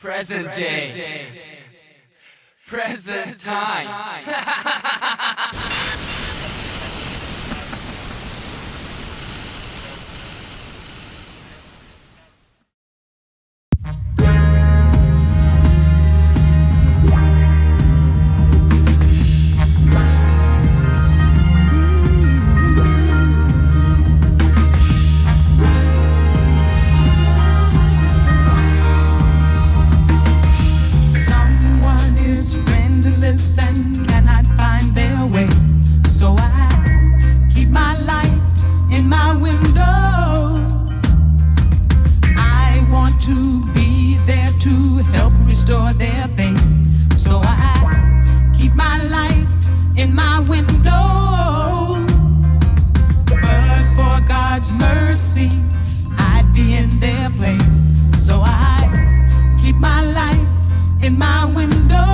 Present day. Present time. And cannot find their way, so I keep my light in my window. I want to be there to help restore their faith, so I keep my light in my window. But for God's mercy, I'd be in their place, so I keep my light in my window.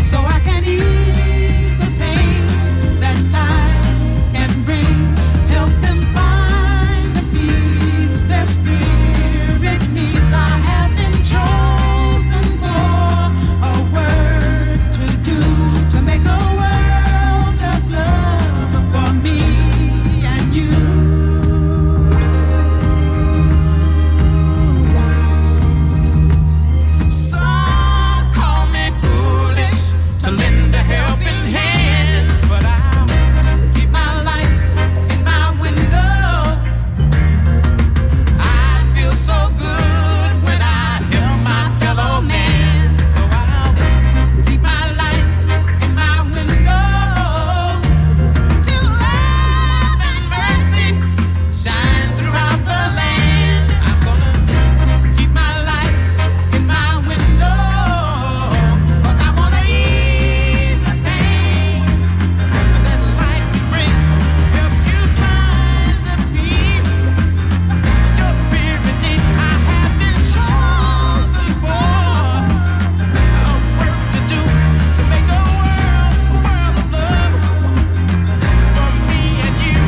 So I can ease the pain that life can bring, help them find the peace their spirit needs. I have been chosen for a work to do, to make a world of love for me and you. Some call me foolish to lend a helping hand, but I'll keep my light in my window. I feel so good when I help my fellow man, so I'll keep my light in my window till love and mercy shine throughout the land. I'm gonna keep my light in my window, 'cause I wanna ease the pain that life can bring, help you find the peace your spirit needs. I have been chosen for a work to do, to make a world of love for me and you.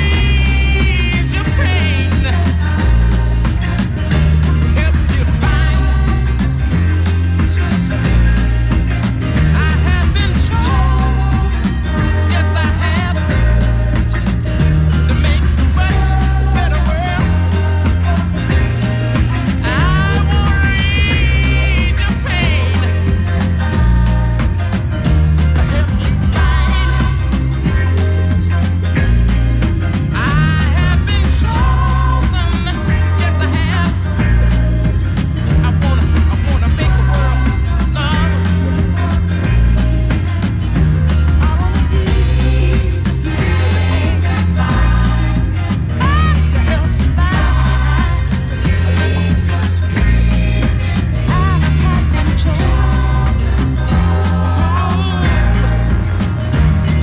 Ease your pain, help you find. I have been chosen, yes I have, to make a much better world. I wanna ease your pain, help you find. I have been chosen, yes I have. I wanna make a world of love. I wanna ease the pain that life to help you find peace your spirit. I have been chosen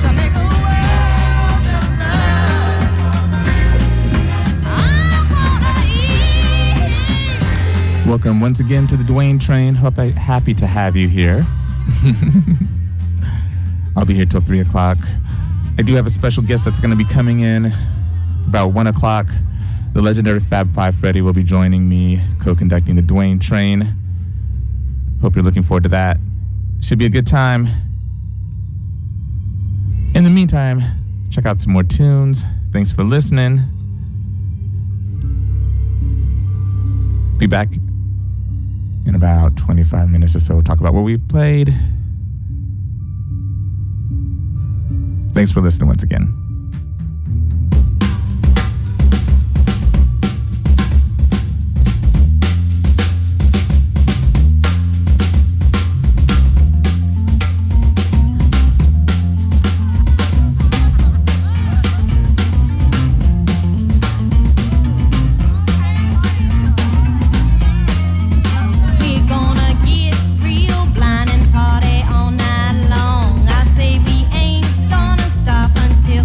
to make a world of love. I wanna ease. Welcome once again to the Duane train. Happy to have you here. I'll be here till 3 o'clock. I do have a special guest that's going to be coming in about 1 o'clock. The legendary Fab 5 Freddy will be joining me, co-conducting the Duane train. Hope you're looking forward to that. Should be a good time. In the meantime, check out some more tunes. Thanks for listening. Be back in about 25 minutes or so. Talk about what we've played. Thanks for listening once again. We're gonna get real blind and party all night long. I say we ain't gonna stop until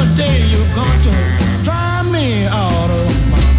the day you're going to drive me out of my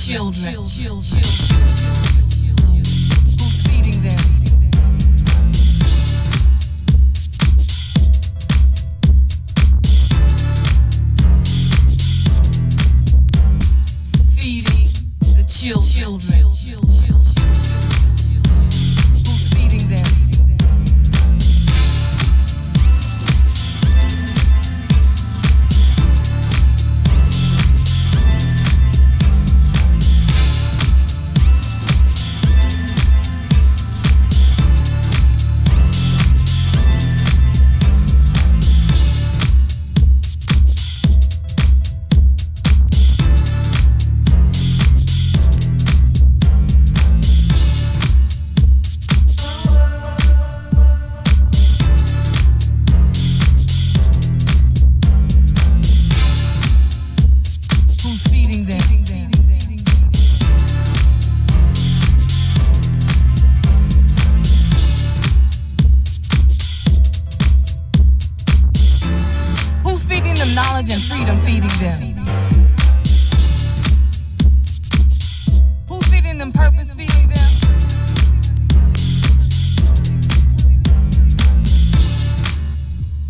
children. Who's feeding them? Feeding the children. Who's feeding them? knowledge and freedom feeding them? Who's feeding them purpose feeding them?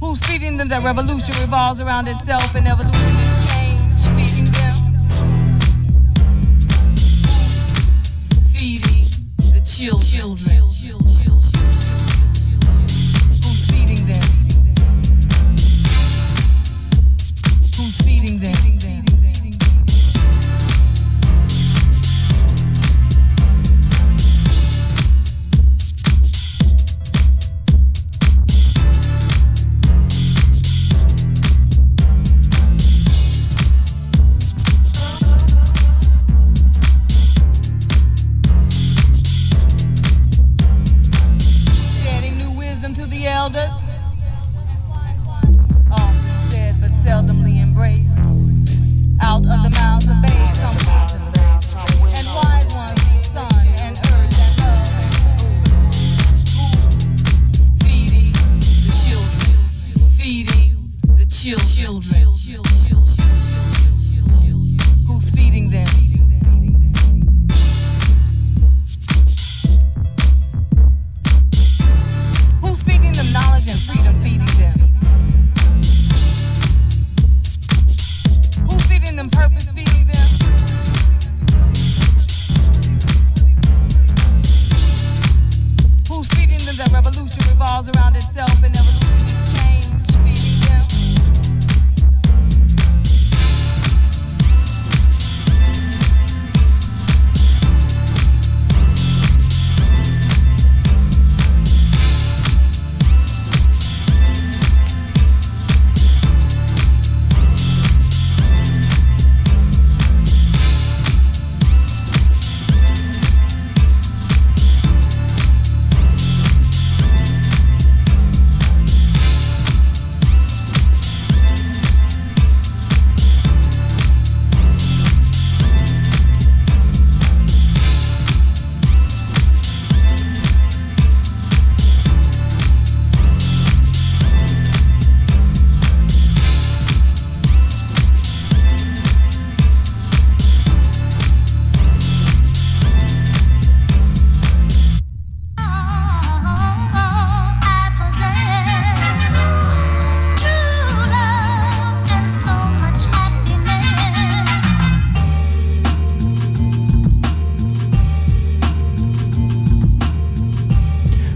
Who's feeding them that revolution revolves around itself and evolution is change feeding them? Feeding the children. Who's feeding them? Who's feeding them? Elders, often said but seldomly embraced. Out of the mouths of babes come wisdom, and wise ones see sun and earth and love and feeding the children, feeding the children. Who's feeding them? Who's feeding them knowledge and freedom feeding them? Who's feeding them purpose feeding them? Who's feeding them that revolution revolves around itself and evolution is change feeding them?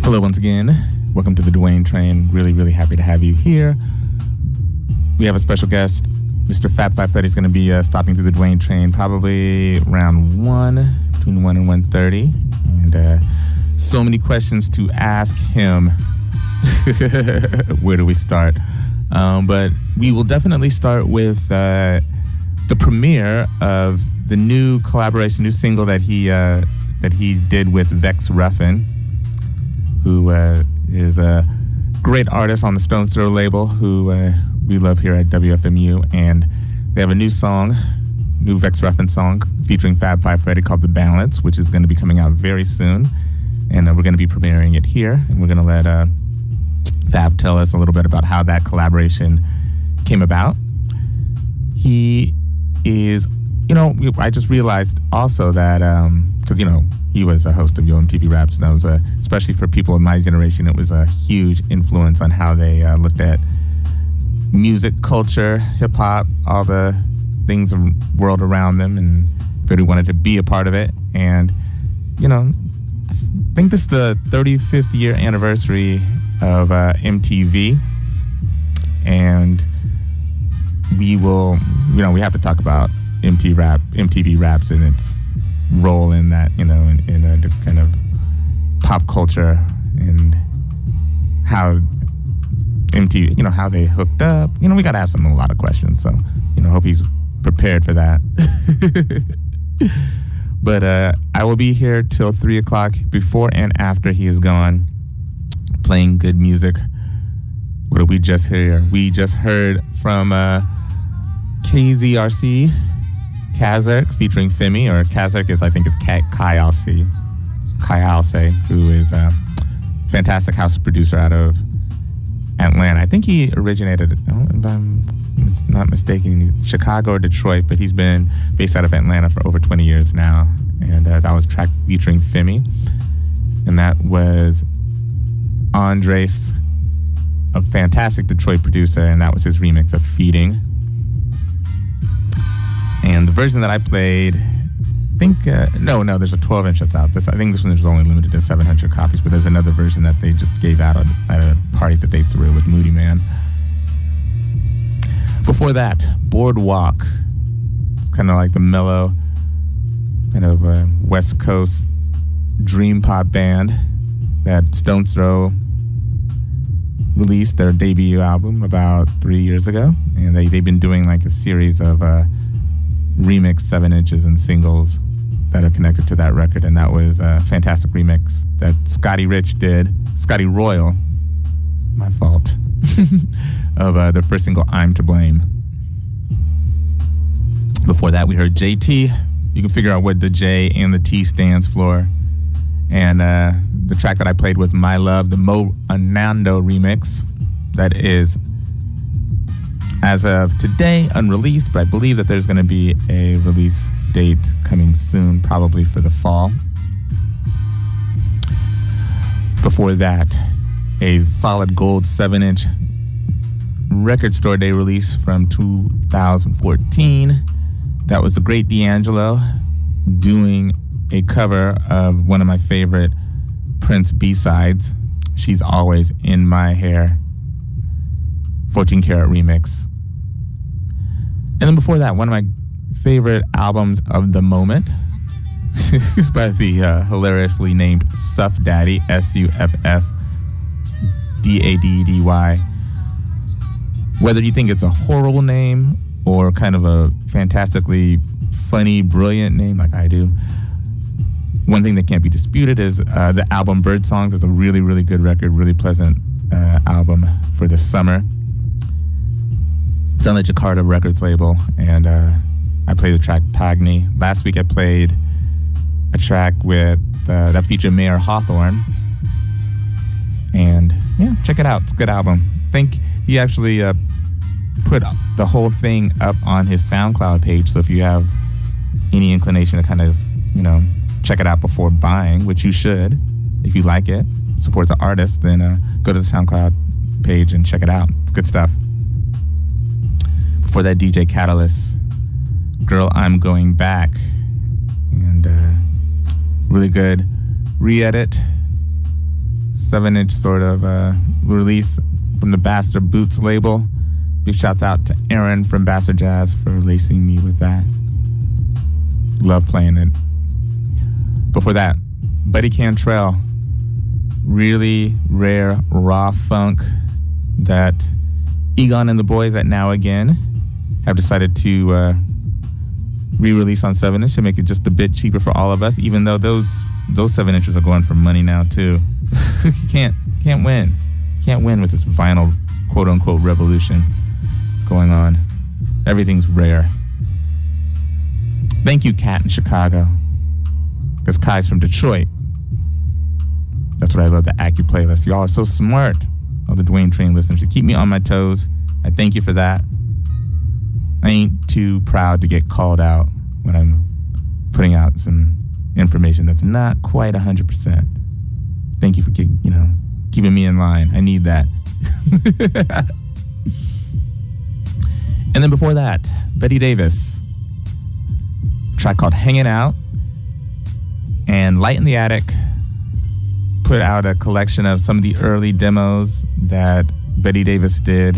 Hello once again. Welcome to the Duane Train. Really, really happy to have you here. We have a special guest. Mr. Fab Five Freddy is going to be stopping through the Duane Train probably around 1, between 1 and 1:30. And so many questions to ask him. Where do we start? But we will definitely start with the premiere of the new collaboration, new single that he did with Vex Ruffin, who is a great artist on the Stone's Throw label, who we love here at WFMU. And they have a new song, new Vex Ruffin song, featuring Fab Five Freddy called The Balance, which is going to be coming out very soon. And we're going to be premiering it here. And we're going to let Fab tell us a little bit about how that collaboration came about. He is, I just realized also that, because, he was a host of Yo MTV Raps, and that was especially for people of my generation, it was a huge influence on how they looked at music, culture, hip hop, all the things of the world around them, and really wanted to be a part of it. And, I think this is the 35th year anniversary of MTV, and we will, we have to talk about MTV Raps and its role in that, in the kind of pop culture, and how MTV, how they hooked up. We got to have a lot of questions. So, hope he's prepared for that. But I will be here till 3 o'clock, before and after he is gone, playing good music. What did we just hear? We just heard from KZRC, Kazark, featuring Femi, or Kazark is, I think it's Kayalse, who is a fantastic house producer out of Atlanta. I think he originated, is was not mistaken, Chicago or Detroit, but he's been based out of Atlanta for over 20 years now. And that was a track featuring Femi. And that was Andres, a fantastic Detroit producer, and that was his remix of Feeding. And the version that I played, I think, no, there's a 12-inch that's out. I think this one is only limited to 700 copies, but there's another version that they just gave out at a party that they threw with Moody Man. Before that, Boardwalk. It's kind of like the mellow, kind of West Coast dream pop band that Stone's Throw released their debut album about 3 years ago. And they've been doing like a series of remix 7-inches and singles that are connected to that record, and that was a fantastic remix that Scotty Royal, my fault, of their first single, I'm to Blame. Before that, we heard JT. You can figure out what the J and the T stands for. And the track that I played was My Love, the Mo Anando remix. That is, as of today, unreleased, but I believe that there's going to be a release date coming soon, probably for the fall. Before that, a solid gold 7-inch record store day release from 2014. That was the great D'Angelo doing a cover of one of my favorite Prince B-sides, She's Always in My Hair, 14 Karat remix. And then before that, one of my favorite albums of the moment by the hilariously named Suff Daddy, SUFFDADDY. Whether you think it's a horrible name or kind of a fantastically funny, brilliant name like I do, one thing that can't be disputed is the album Bird Songs is a really, really good record, really pleasant album for the summer. It's on the Jakarta Records label, and I played the track Pagni. Last week I played a track with that featured Mayor Hawthorne, and yeah, check it out. It's a good album. I think he actually put the whole thing up on his SoundCloud page, so if you have any inclination to kind of, check it out before buying, which you should, if you like it, support the artist, then go to the SoundCloud page and check it out. It's good stuff. Before that, DJ Catalyst, Girl, I'm Going Back, and really good re-edit, 7-inch sort of release from the Bastard Boots label. Big shouts out to Aaron from Bastard Jazz for lacing me with that. Love playing it. Before that, Buddy Cantrell, really rare raw funk that Egon and the boys at Now Again have decided to re-release on 7-inch to make it just a bit cheaper for all of us, even though those 7-inches are going for money now too. You can't win. You can't win with this vinyl quote-unquote revolution going on. Everything's rare. Thank you, Kat in Chicago. Because Kai's from Detroit. That's what I love, the Acu playlist. Y'all are so smart, all the Duane Train listeners. You keep me on my toes. I thank you for that. I ain't too proud to get called out when I'm putting out some information that's not quite 100%. Thank you for keeping me in line. I need that. And then before that, Betty Davis, a track called Hanging Out. And Light in the Attic put out a collection of some of the early demos that Betty Davis did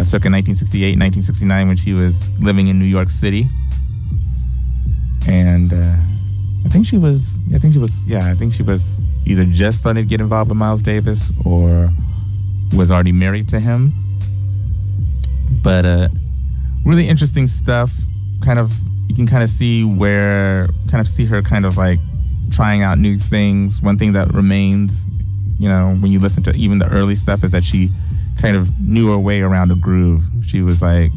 circa 1968, 1969 when she was living in New York City. And I think she was either just starting to get involved with Miles Davis or was already married to him. But really interesting stuff. You can kind of see her kind of like trying out new things. One thing that remains, when you listen to even the early stuff, is that she kind of knew her way around a groove. She was like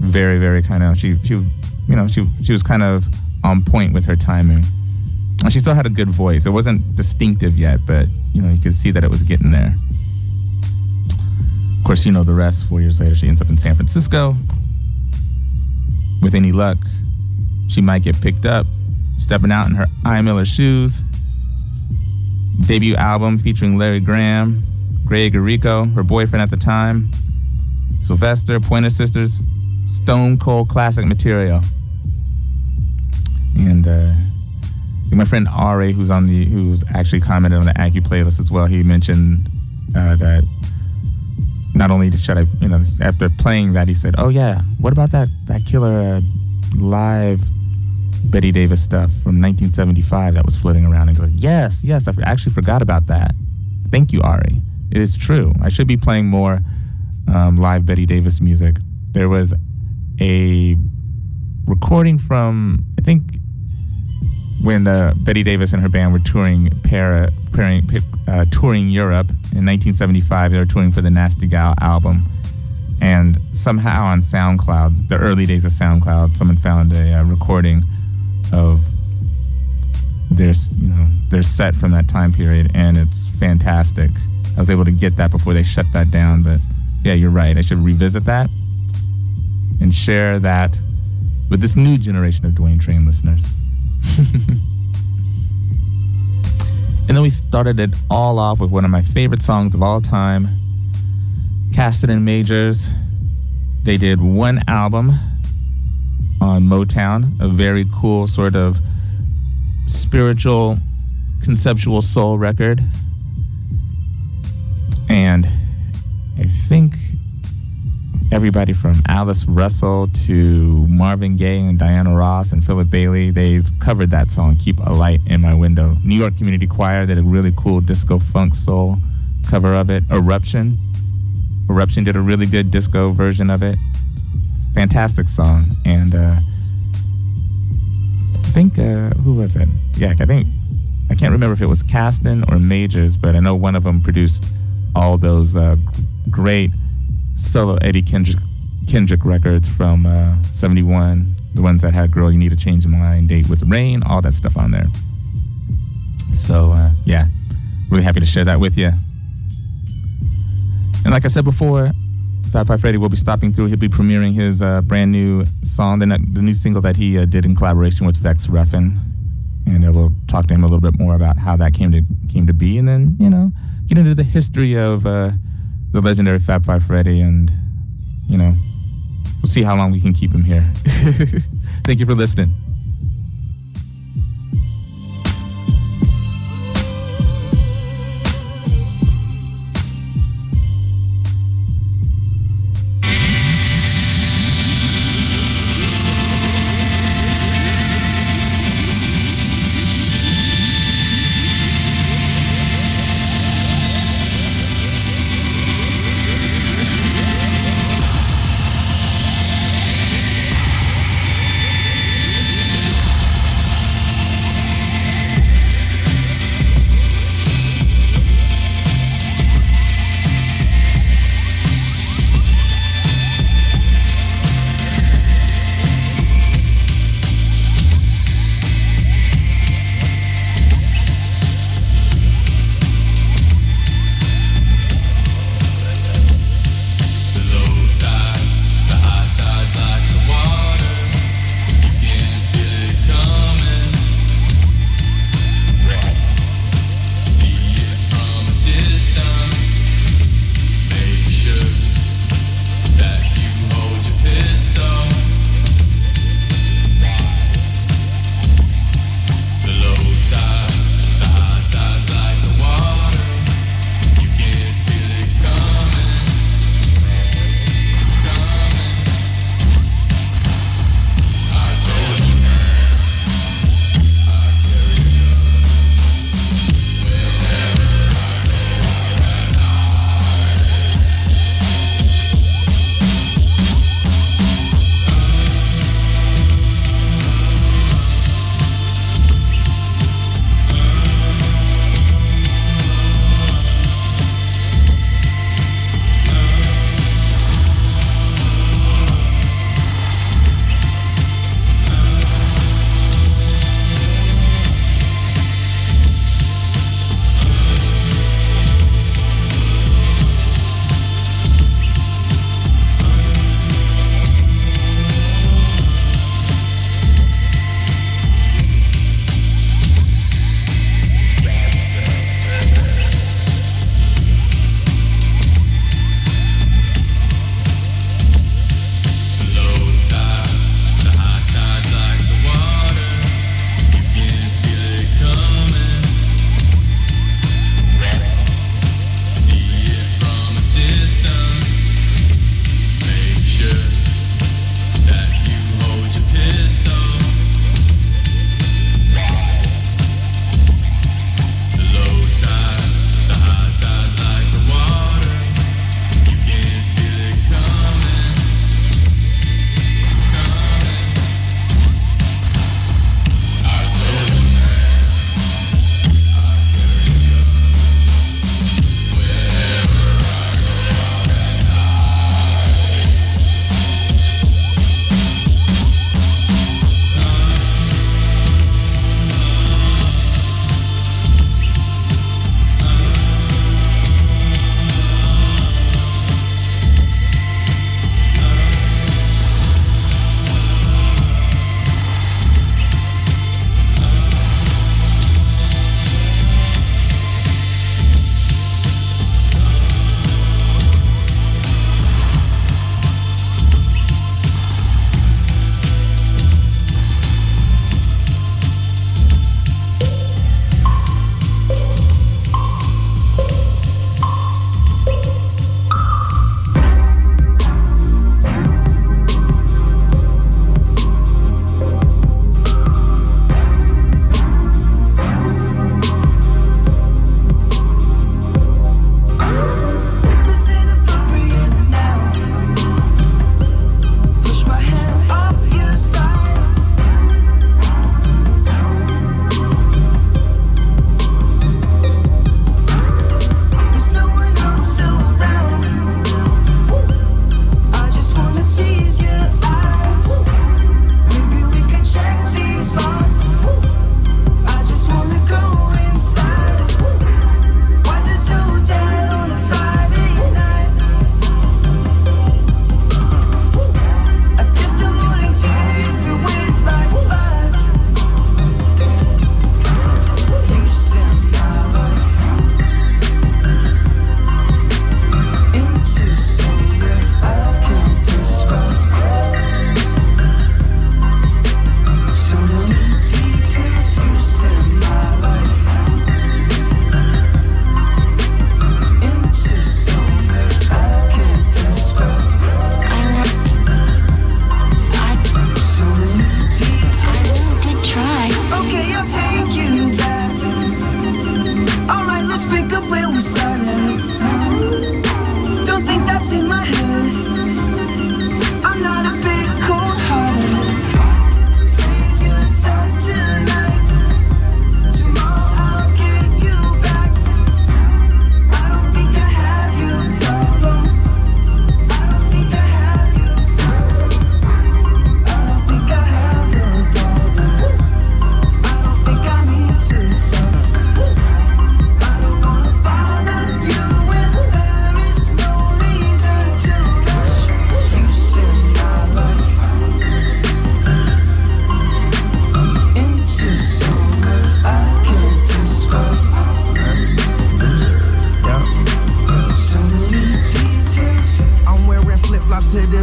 very, very kind of, she was kind of on point with her timing. And she still had a good voice. It wasn't distinctive yet, but you could see that it was getting there. Of course, you know the rest. 4 years later, she ends up in San Francisco. With any luck, she might get picked up, stepping out in her I. Miller shoes. Debut album featuring Larry Graham, Greg Errico, her boyfriend at the time, Sylvester, Pointer Sisters, stone cold classic material. And my friend Ari, who's actually commented on the Accu playlist as well, he mentioned that not only should I, after playing that, he said, "Oh yeah, what about that killer live Betty Davis stuff from 1975 that was floating around?" And goes, yes, I actually forgot about that. Thank you, Ari. It is true. I should be playing more live Betty Davis music. There was a recording from, I think, when Betty Davis and her band were touring touring Europe in 1975. They were touring for the Nasty Gal album, and somehow on SoundCloud, the early days of SoundCloud, someone found a recording of their set from that time period, and it's fantastic. I was able to get that before they shut that down, but yeah, you're right. I should revisit that and share that with this new generation of Duane Train listeners. And then we started it all off with one of my favorite songs of all time, Casted and Majors. They did one album on Motown, a very cool sort of spiritual, conceptual soul record. And I think everybody from Alice Russell to Marvin Gaye and Diana Ross and Philip Bailey, they've covered that song, Keep a Light in My Window. New York Community Choir did a really cool disco funk soul cover of it. Eruption did a really good disco version of it. Fantastic song. And I think, who was it? Yeah, I can't remember if it was Caston or Majors, but I know one of them produced all those great solo Eddie Kendrick records from 71, the ones that had Girl You Need to Change Your Mind, Date with the Rain, all that stuff on there. So yeah, really happy to share that with you. And like I said before, Fab Five Freddy will be stopping through. He'll be premiering his brand new song, the new single that he did in collaboration with Vex Ruffin, and we'll talk to him a little bit more about how that came to be, and then get into the history of the legendary Fab Five Freddy, and we'll see how long we can keep him here. Thank you for listening.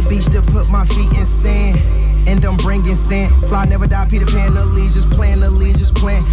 the beach to put my feet in sand. And I'm bringing sand. Fly never die, Peter Pan, allegiance plan.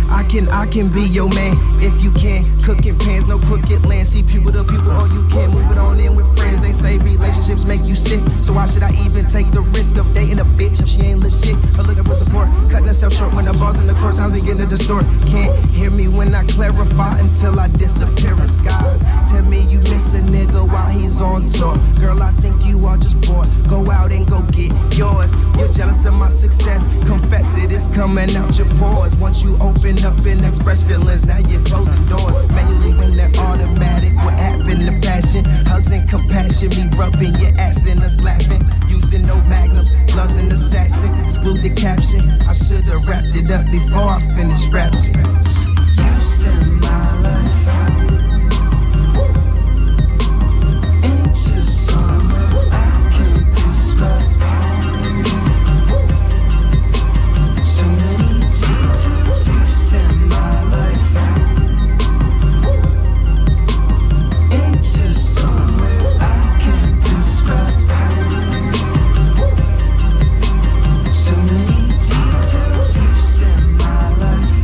I can be your man if you can. Cooking pans, no crooked land. See people to people, or you can move it on in with friends. They say relationships make you sick, so why should I even take the risk of dating a bitch if she ain't legit? Or looking for support, cutting herself short when the ball's in the court. Sounds begin to distort. Can't hear me when I clarify until I disappear in skies. Tell me you miss a nigga while he's on tour. Girl, I think you are just bored. Go out and go get yours. You're jealous of my success. Confess it, it's coming out your pores. Once you open up and express feelings, now you're closing doors. Manually when they're automatic, what happened to passion? Hugs and compassion, me rubbing your ass and us laughing. Using no magnums, gloves and assassin. Exclude the caption. I should've wrapped it up before I finished rapping. You send my life into summer I can't describe. So many details. You send my life into somewhere I can't describe. So many details. You send my life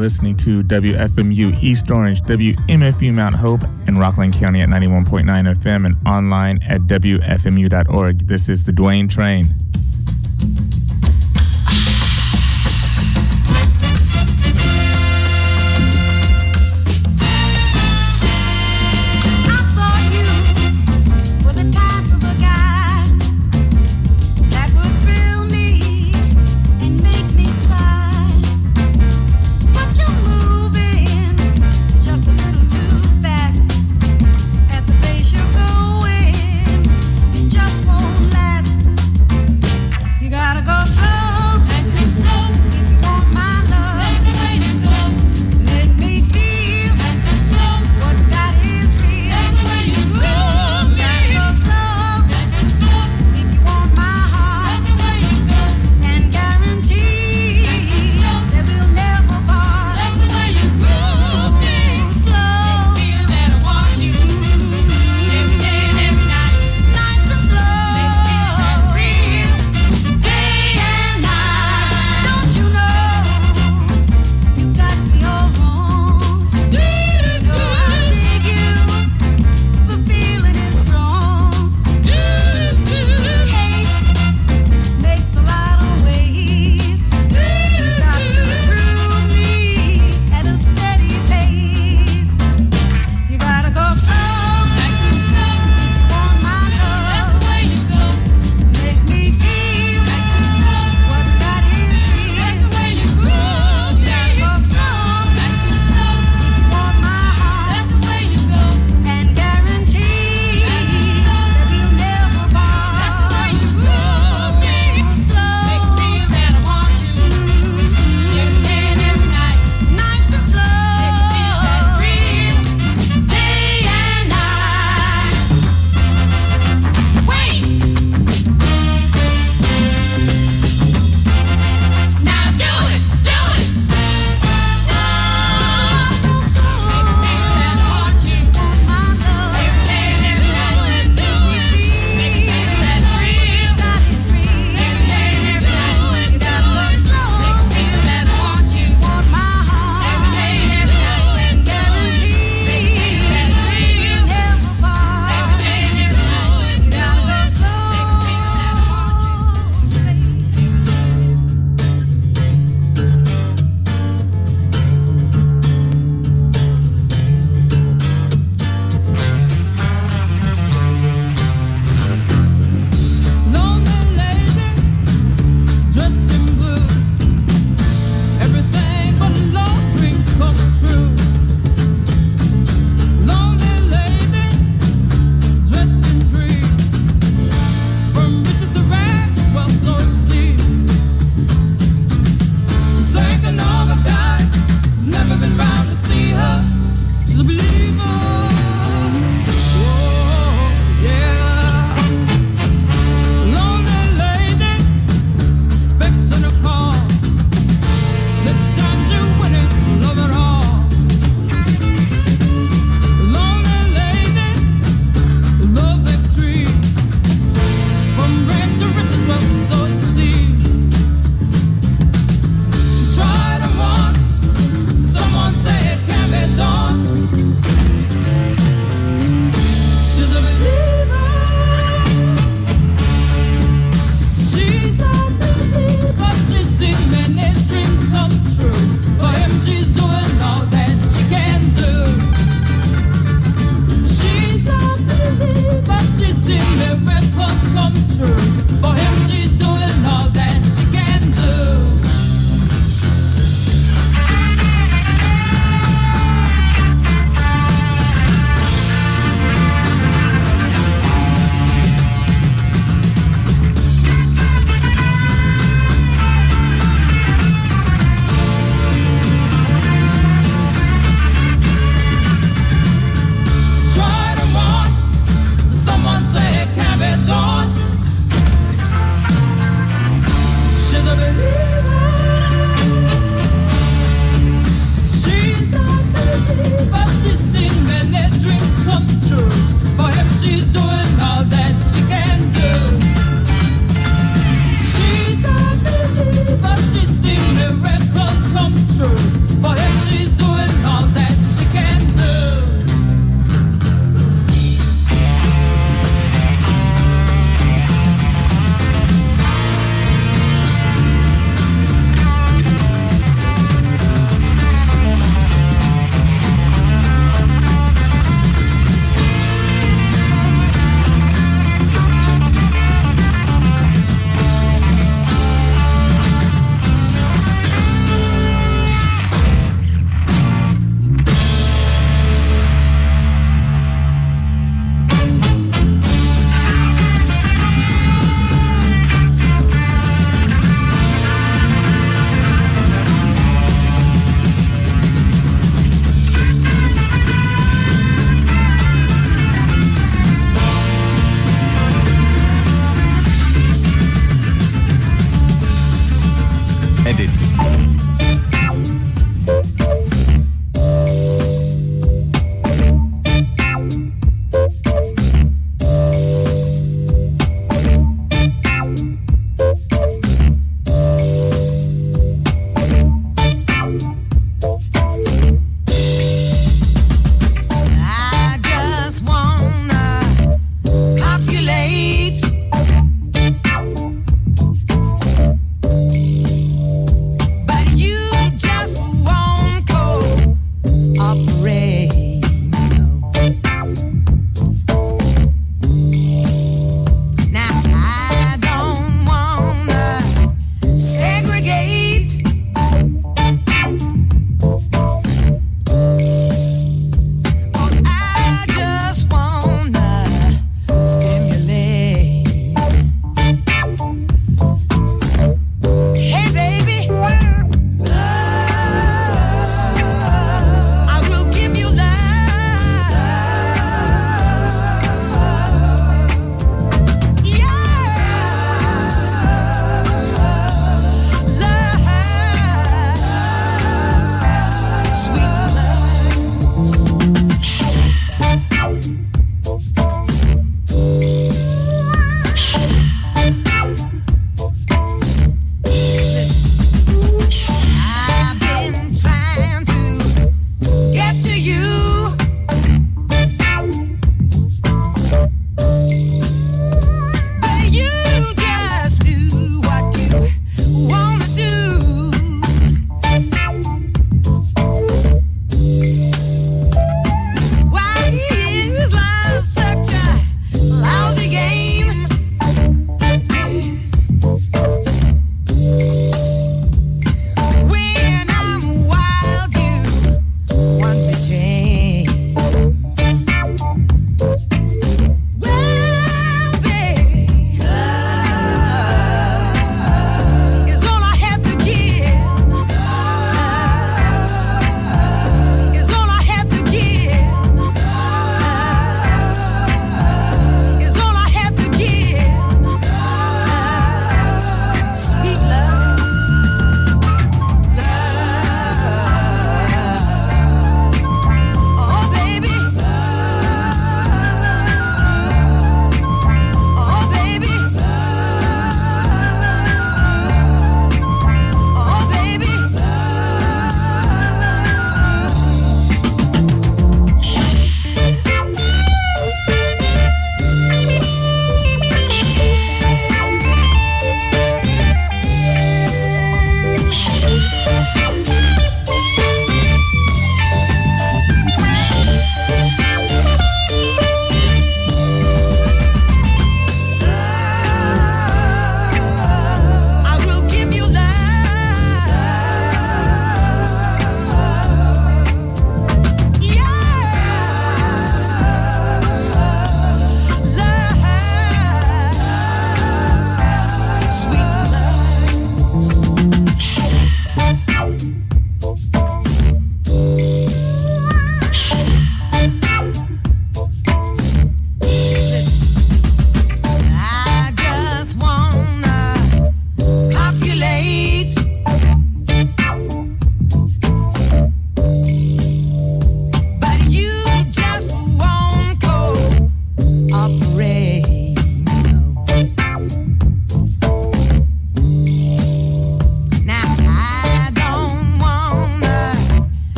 listening to WFMU East Orange, WMFU Mount Hope, and Rockland County at 91.9 FM and online at WFMU.org. This is the Duane Train. Just won't last.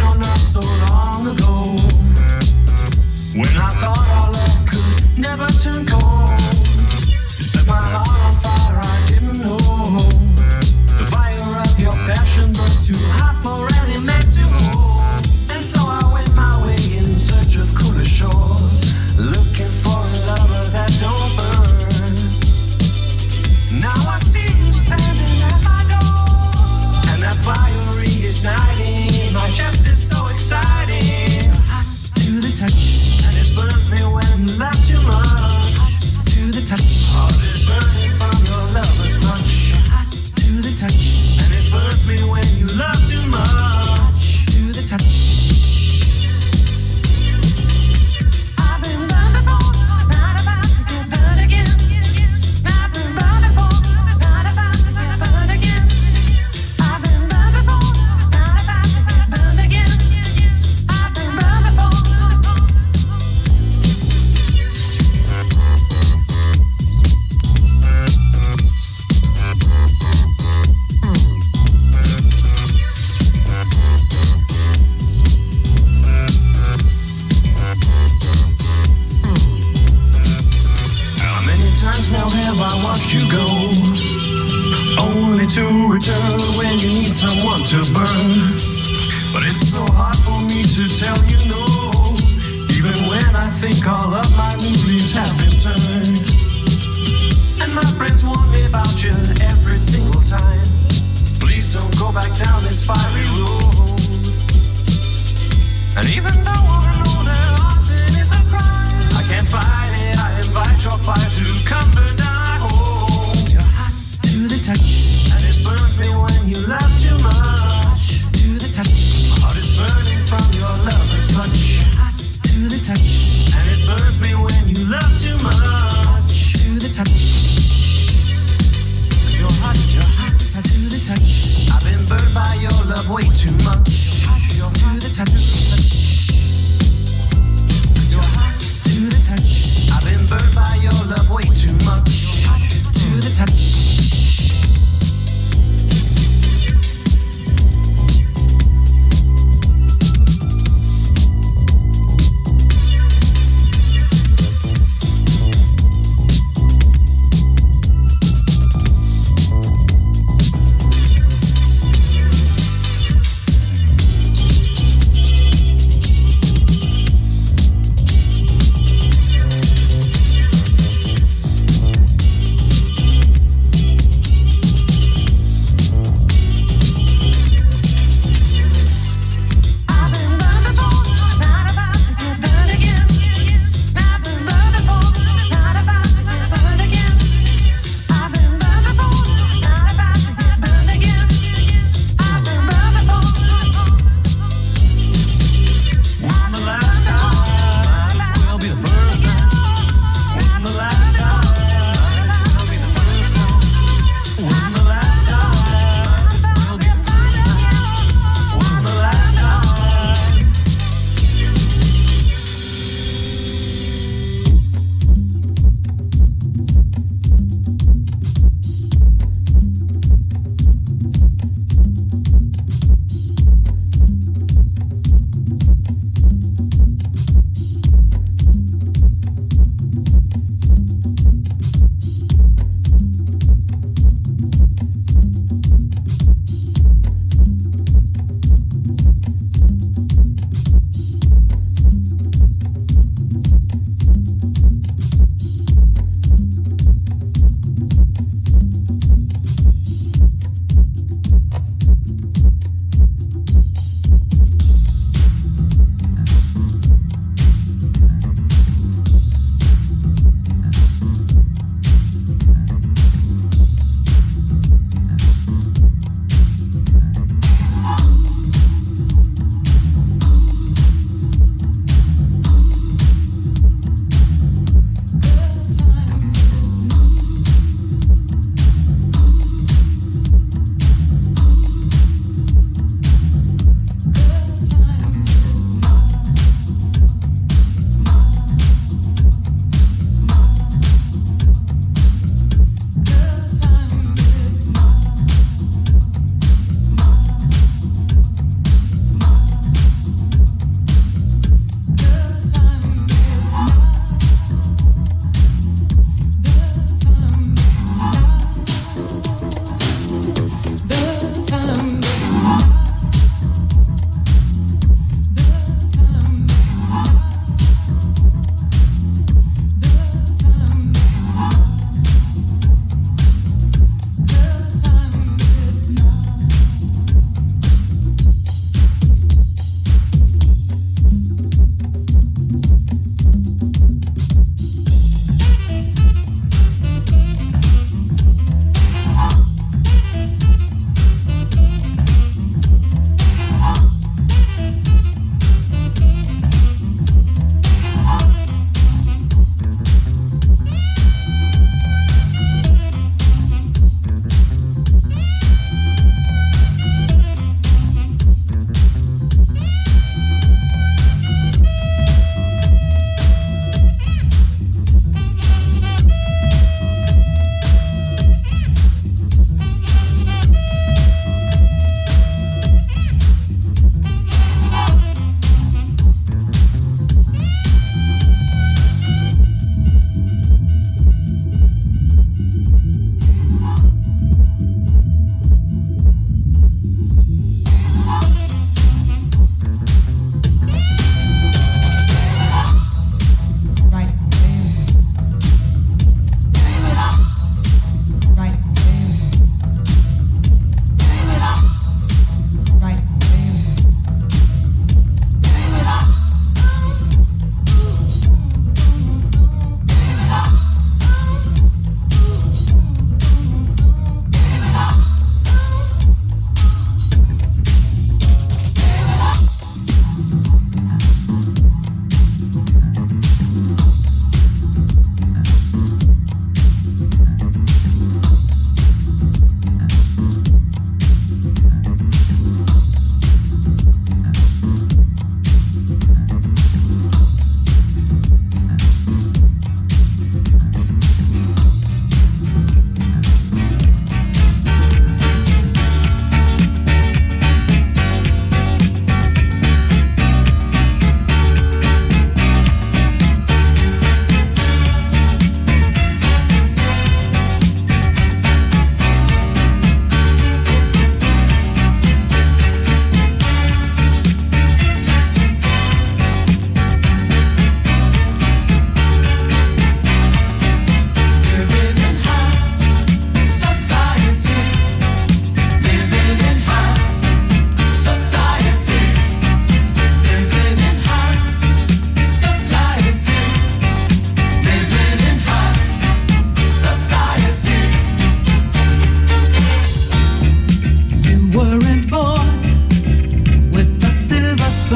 now not so long ago, when I thought our love could never turn cold. You set my heart on fire, I didn't know. The fire of your passion was too hot for any man to hold. And so I went my way in search of cooler shores, looking for a lover that don't burn. Now I see you standing at my door, and that fire reigniting. My chest is so exciting. Hot to the touch, and it burns me when you love too much. Hot to the touch, heart is burning from your lover's touch. Hot to the touch, and it burns me when you love too much. Hot to the touch. I've been burned before, not about to get burned again. I've been burned before, not about to get burned again. I've been burned before, not about to get burned again. I've been burned before. How many times now have I watched you go, only to return when you need someone to burn? But it's so hard for me to tell you no, even when I think all of my movies have been turned. And my friends warn me about you every single time. Please don't go back down this fiery road. And even though I know that arson is a crime, I can't fight it. I invite your fire to come burn down our home. You're hot to the touch, and it burns me when you love too much. To the touch, my heart is burning from your lover's touch. Hot to the touch, and it burns me when you love too much. To the touch, you're hot to the touch. I've been burned by your love way too much. You're hot to the touch.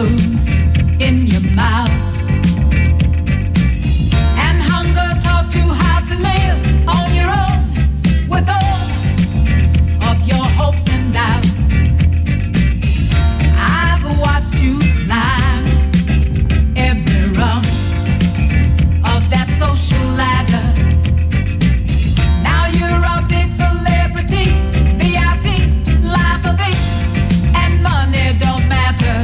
food in your mouth. And hunger taught you how to live on your own with all of your hopes and doubts. I've watched you climb every rung of that social ladder. Now you're a big celebrity, VIP, life of it, and money don't matter.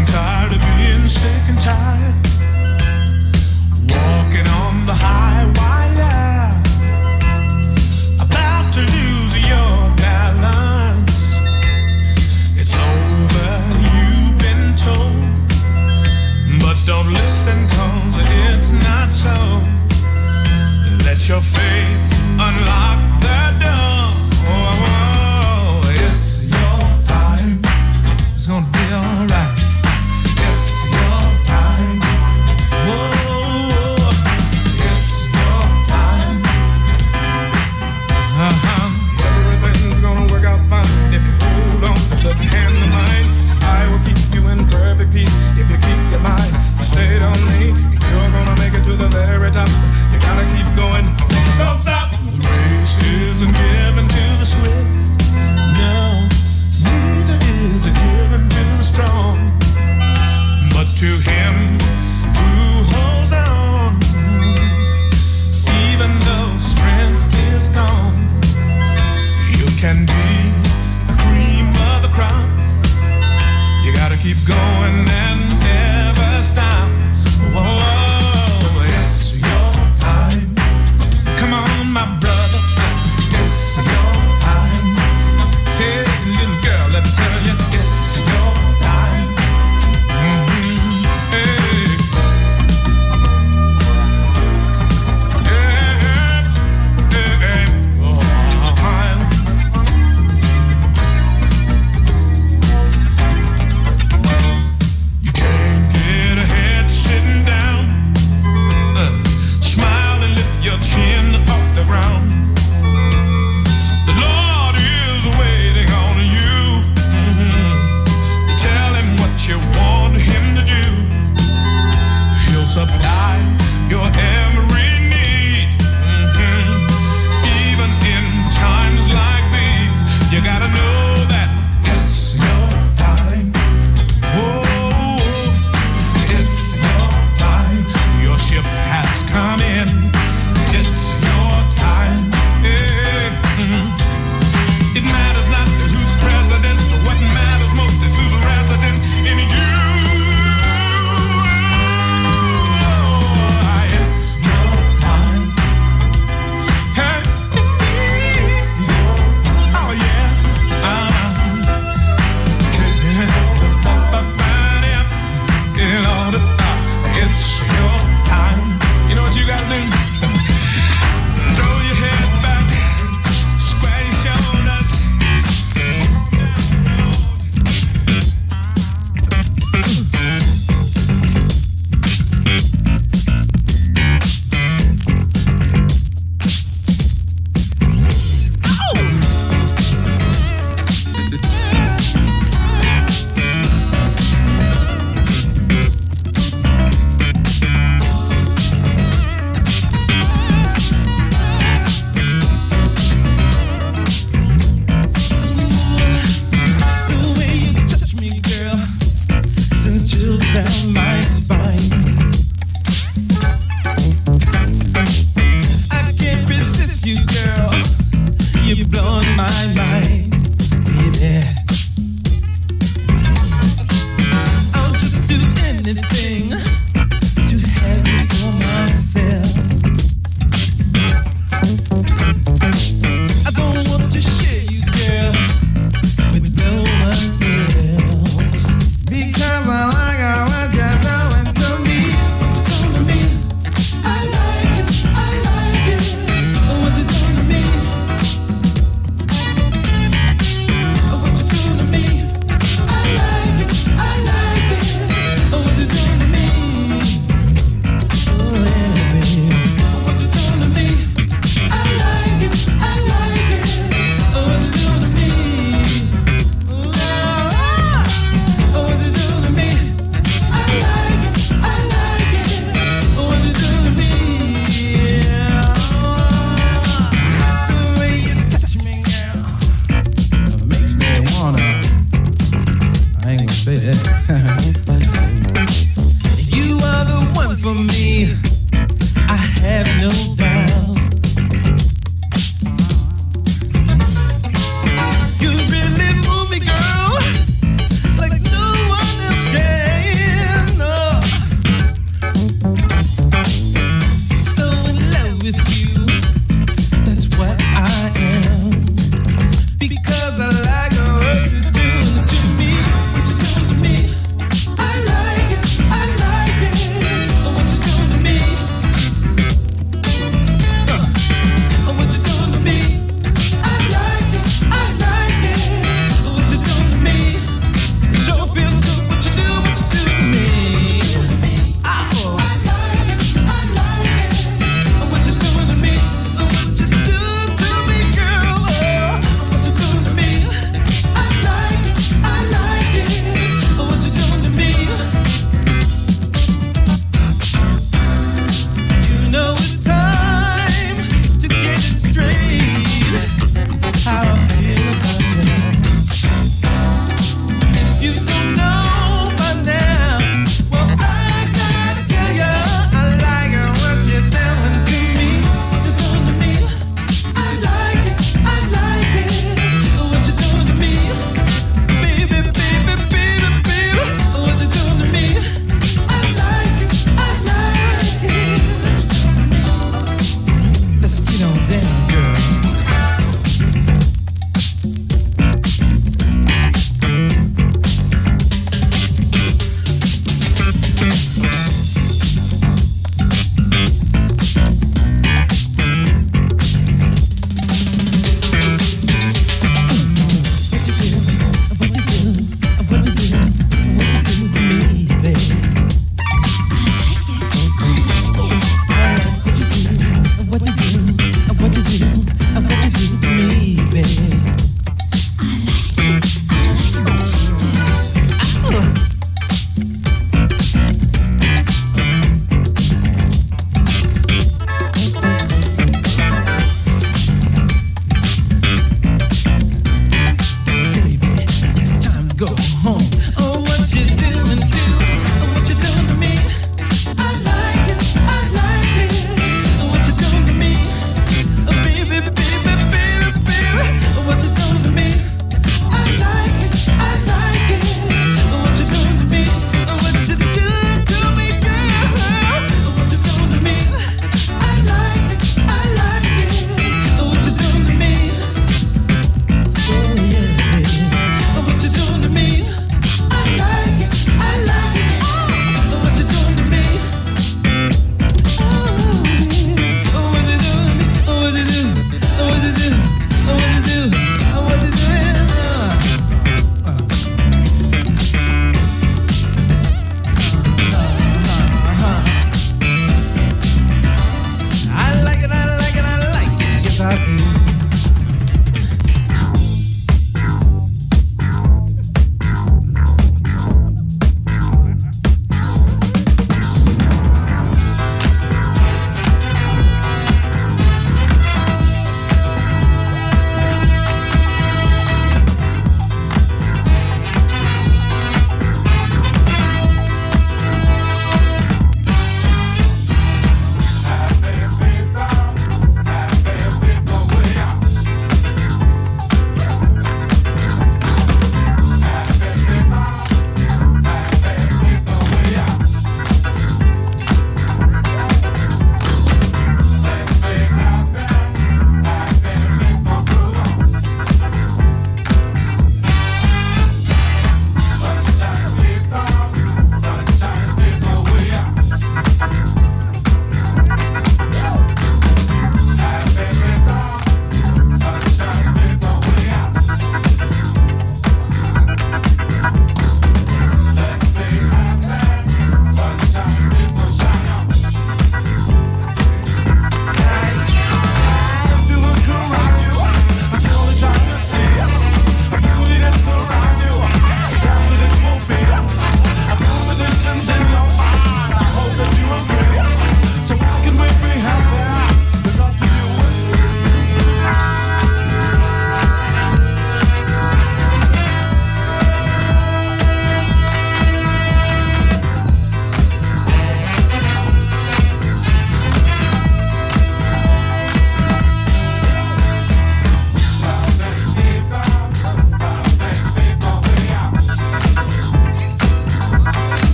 getting tired of being sick and tired. Walking on the high wire, about to lose your balance. It's over, you've been told, but don't listen 'cause it's not so. Let your faith unlock the door. Oh, it's your time. It's gonna be alright. It's your time. Whoa, it's your time. Everything's gonna work out fine if you hold on to this hand of mine. I will keep you in perfect peace if you keep your mind stayed on me. You're gonna make it to the very top. You gotta keep going. Don't stop. The race isn't given to the swift. No, neither is it given to the strong. But to him who holds on, even though strength is gone, you can be the cream of the crop. You gotta keep going and never stop. Whoa, it's your time. Come on, my brother, it's your time. Hey, little girl, let me tell you, it's your time. Hey. You can't get ahead sitting down. Smile and lift your chin off the ground. The Lord is waiting on you. Tell him what you want him to do. He'll supply your every need. Even in times like these, you gotta know that it's your time. Whoa, it's your time. Your ship has come in. It's your time. It matters not who's president. What matters most is who's resident in you. It's your time. Hey, it's your time. Oh yeah. It's your time. You know what you gotta do? Throw your head back, square your shoulders. The way you touch me, girl, sends chills down my spine. I can't resist you, girl. You're blowing my mind, baby. I'll just do anything to have you for myself. I don't want to share you, girl, with no one else. Because I like what you're doing to me. To me, I like it, I like it. What you doing to me? What you doing to me? I like it, I like it. What you doing to me? Oh yeah, baby. What you doing to me? I like it, I like it. What you doing to me? What you doing to me? I like it, I like it. What you doing to me? The way you touch me, girl, makes me wanna. I ain't gonna say that. You are the one for me. I have no doubt. You really move me, girl, like no one else can.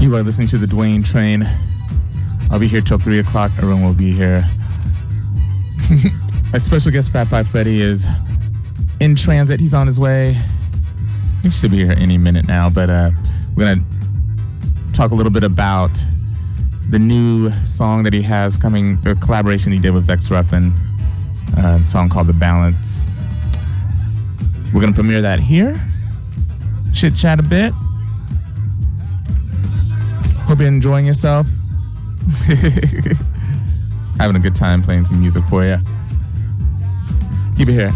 You are listening to the Duane Train. I'll be here till 3 o'clock. Everyone will be here. My special guest, Fab Five Freddy, is in transit. He's on his way. He should be here any minute now, but we're going to talk a little bit about the new song that he has coming, the collaboration he did with Vex Ruffin, a song called The Balance. We're going to premiere that here. Chit chat a bit. Hope you're enjoying yourself. Having a good time playing some music for you. Keep it here.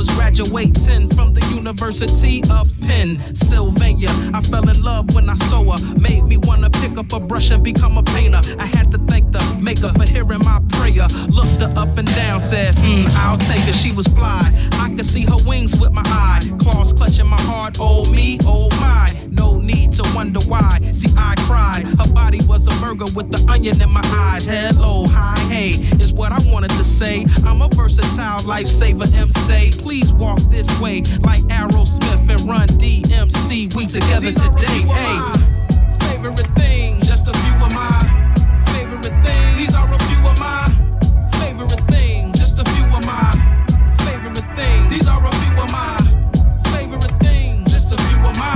was graduating from the University of Pennsylvania. I fell in love when I saw her, made me wanna pick up a brush and become a painter. I had to thank the maker for hearing my prayer. Looked her up and down, said, I'll take her. She was fly. I could see her wings with my eye. Claws clutching my heart. Oh me, oh my. No need to wonder why. See, I cried. Her body was a burger with the onion in my eyes. Hello, hi, hey, is what I wanted to say. I'm a versatile lifesaver MC. Please walk this way like Aerosmith and Run DMC. We together today. Hey, favorite things, just a few of my favorite things. These are a few of my favorite things, just a few of my favorite things. These are a few of my favorite things, just a few of my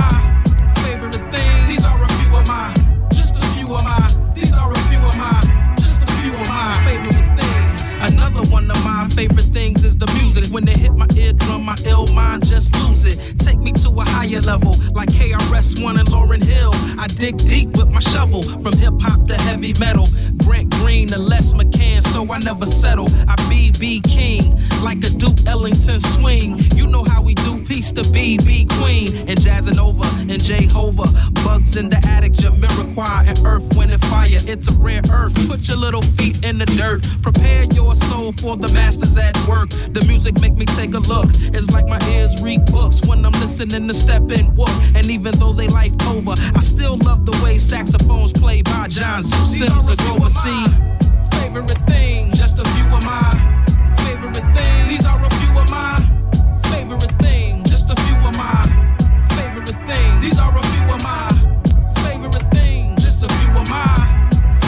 favorite things. These are a few of my, just a few of my. These are a few of my, just a few of my favorite things. Another one of my favorite things is the music. When they hit my eardrum, my ill mind just lose it. Take me to a higher level, like KRS-One and Lauryn Hill. I dig deep with my shovel, from hip-hop to heavy metal. Grant Green to Les McCann, so I never settle. I be king, like a Duke Ellington swing. You know how we do, peace to BB Queen. And Jazzin' Over, and Jehovah. Bugs in the attic, Jamiroquai, and Earth, Wind, and Fire. It's a rare earth, put your little feet in the dirt. Prepare your soul for the masters at work. The music make me take a look. It's like my ears read books when I'm listening to Step and Whoop. And even though they life over, I still love the way saxophones play by John Sims or Grover C. Favorite thing, just a few of my favorite things. These are a few of my favorite things, just a few of my favorite things. These are a few of my favorite things, just a few of my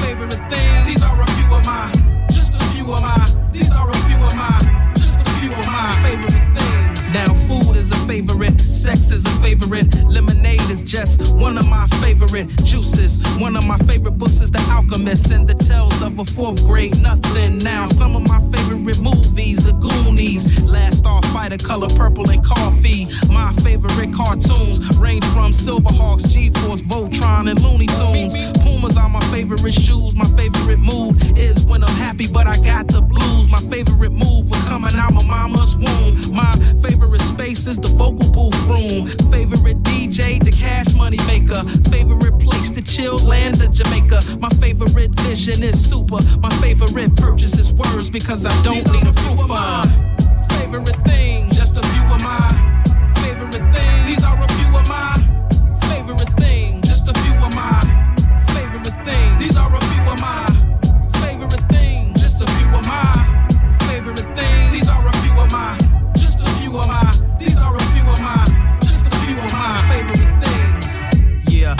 favorite things. These are a few of my, just a few of my. These are a few of my, just a few of my favorite things. Now food is a favorite, sex is a favorite, lemonade is just one of my favorite juices. One of my favorite books is The Alchemist and the Tales of a Fourth Grade Nothing. Now some of my favorite movies, The Goonies, Last Starfighter, Color Purple and Coffee. My favorite cartoons range from Silverhawks, G-Force, Voltron and Looney Tunes. Pumas are my favorite shoes. My favorite mood is when I'm happy but I got the blues. My favorite move was coming out my mama's womb. My favorite space is the vocal booth room. Favorite DJ, the Cash Money Maker. Favorite place to chill, land of Jamaica. My favorite vision is super. My favorite purchase is words because I don't need a proof of. Favorite thing, just a few of my favorite things. These are a few of my favorite things, just a few of my favorite things. These are a few of my favorite things, just a few of my favorite things. These are a few of my, just a few of my. These are a few of my, just a few of my favorite things. Yeah.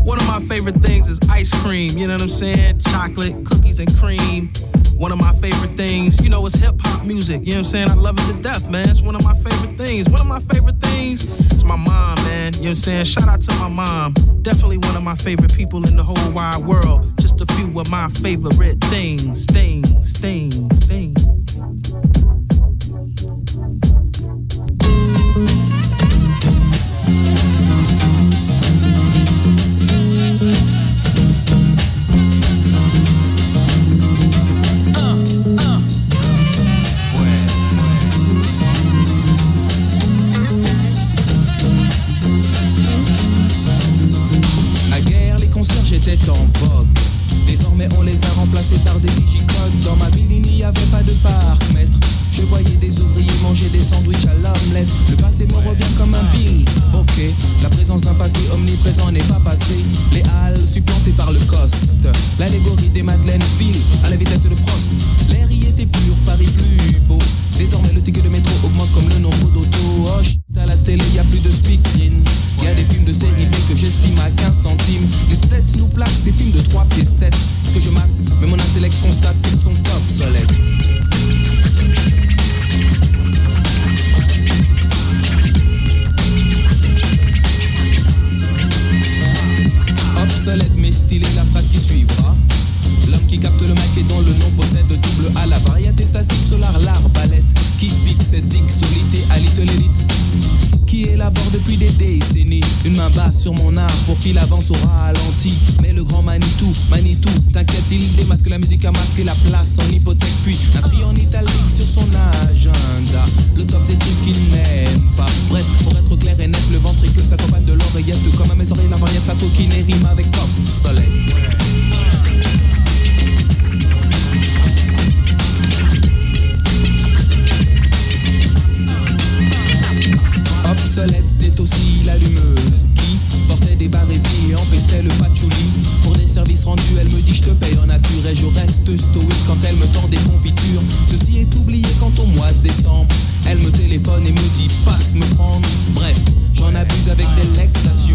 One of my favorite things is ice cream, you know what I'm saying? Chocolate, cookies and cream. One of my favorite things, you know, it's hip-hop music, you know what I'm saying? I love it to death, man. It's one of my favorite things. One of my favorite things is my mom, man. You know what I'm saying? Shout out to my mom. Definitely one of my favorite people in the whole wide world. Just a few of my favorite things. En vogue. Désormais on les a remplacés par des digicodes. Dans ma ville il n'y avait pas de parc-mètre. Je voyais des ouvriers manger des sandwichs à l'omelette. Le passé me revient comme un bill. Ok, la présence d'un passé omniprésent n'est pas passé. Les halles supplantées par le coste. L'allégorie des Madeleines file à la vitesse de Prost. L'air y était pur, Paris plus beau. Désormais le ticket de métro augmente comme le nombre d'autos. Oh shit, à la télé y a plus de speak-in. Y a des films de série B que j'estime à 15 centimes. Les têtes nous plaquent ces films de 3 pieds 7 que je marque, mais mon intellect constate qu'ils sont obsolètes. Obsolète mais stylé, la phrase qui suivra. L'homme qui capte le mic et dont le nom possède double A. La variété statique solar, l'arbalète qui pique cette dick solité à little élite. qui élabore depuis des décennies une main basse sur mon art pour qu'il avance au ralenti. Mais le grand Manitou, t'inquiète, il démasque la musique à masquer la place en hypothèque, puis inscrit en italique sur son agenda le top des trucs qu'il n'aime pas. Bref, pour être clair et net, le ventricule s'accompagne de l'oreillette, tout comme à mes oreilles la variette, sa coquine et rime avec Pop Soleil. Obsolète est aussi l'allumeuse qui portait des barésies et empestait le patchouli. Pour des services rendus, elle me dit je te paye en nature et je reste stoïque quand elle me tend des confitures. Ceci est oublié quand au mois de décembre, elle me téléphone et me dit passe me prendre. Bref, j'en abuse avec délectation.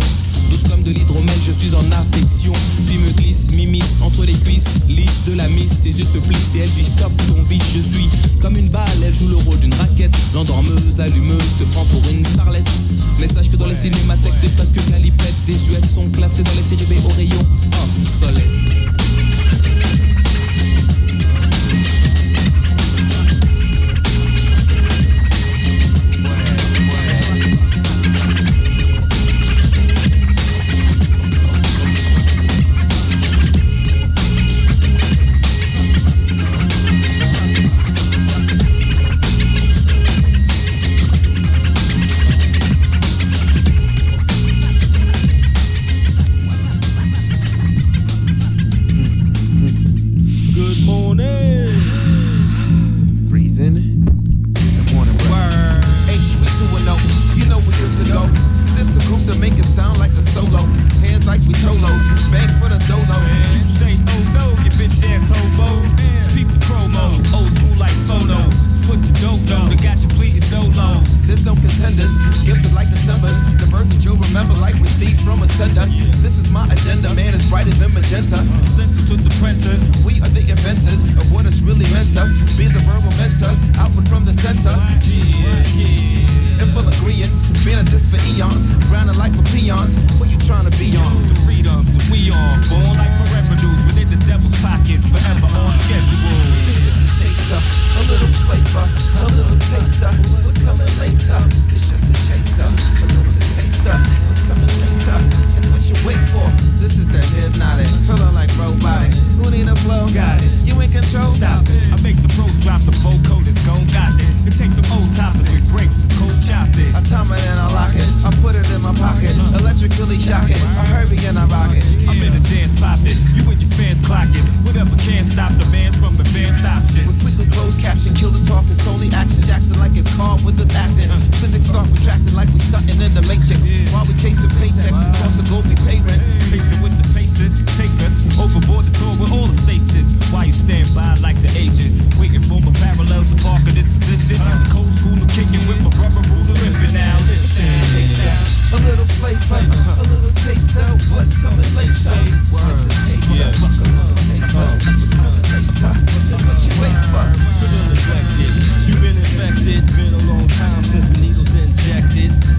Douce comme de l'hydromel, je suis en affection. Puis me glisse, m'immisce entre les cuisses, lisse de la miss, ses yeux se plissent et elle dit stop ton vice. Je suis comme une balle, elle joue le rôle d'une raquette. L'endormeuse, allumeuse, te prend pour une starlette. Mais sache que dans les cinémathèques, des presque calipettes, des huettes sont classées dans les séries B au rayon obsolète.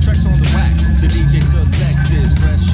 Tracks on the wax, the DJ selected, fresh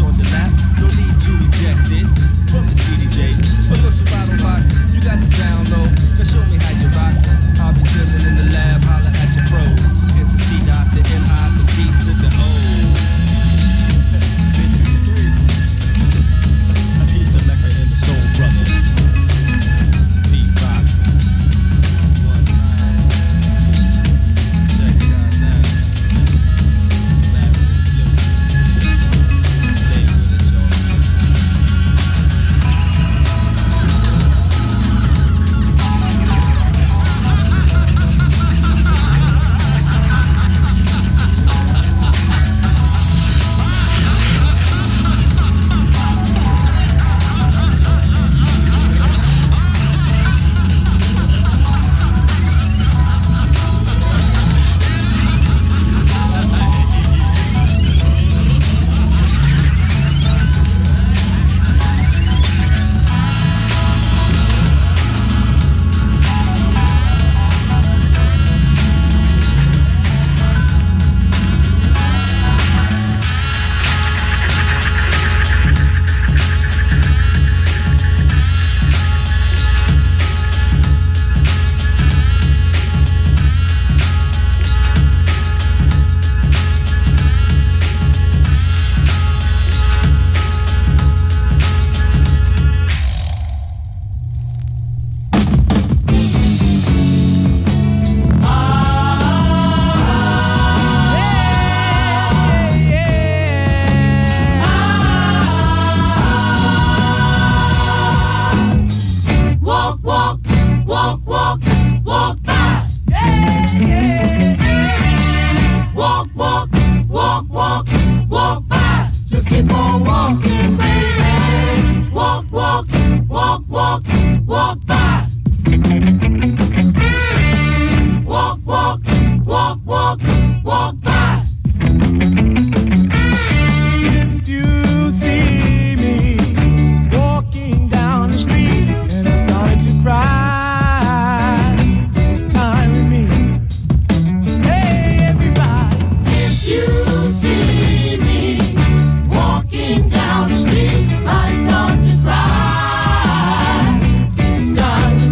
walk, walk, walk by. Walk, walk, walk, walk, walk by. If you see me walking down the street and I started to cry, it's time with me. Hey, everybody. If you see me walking down the street, I start to cry. It's time with me.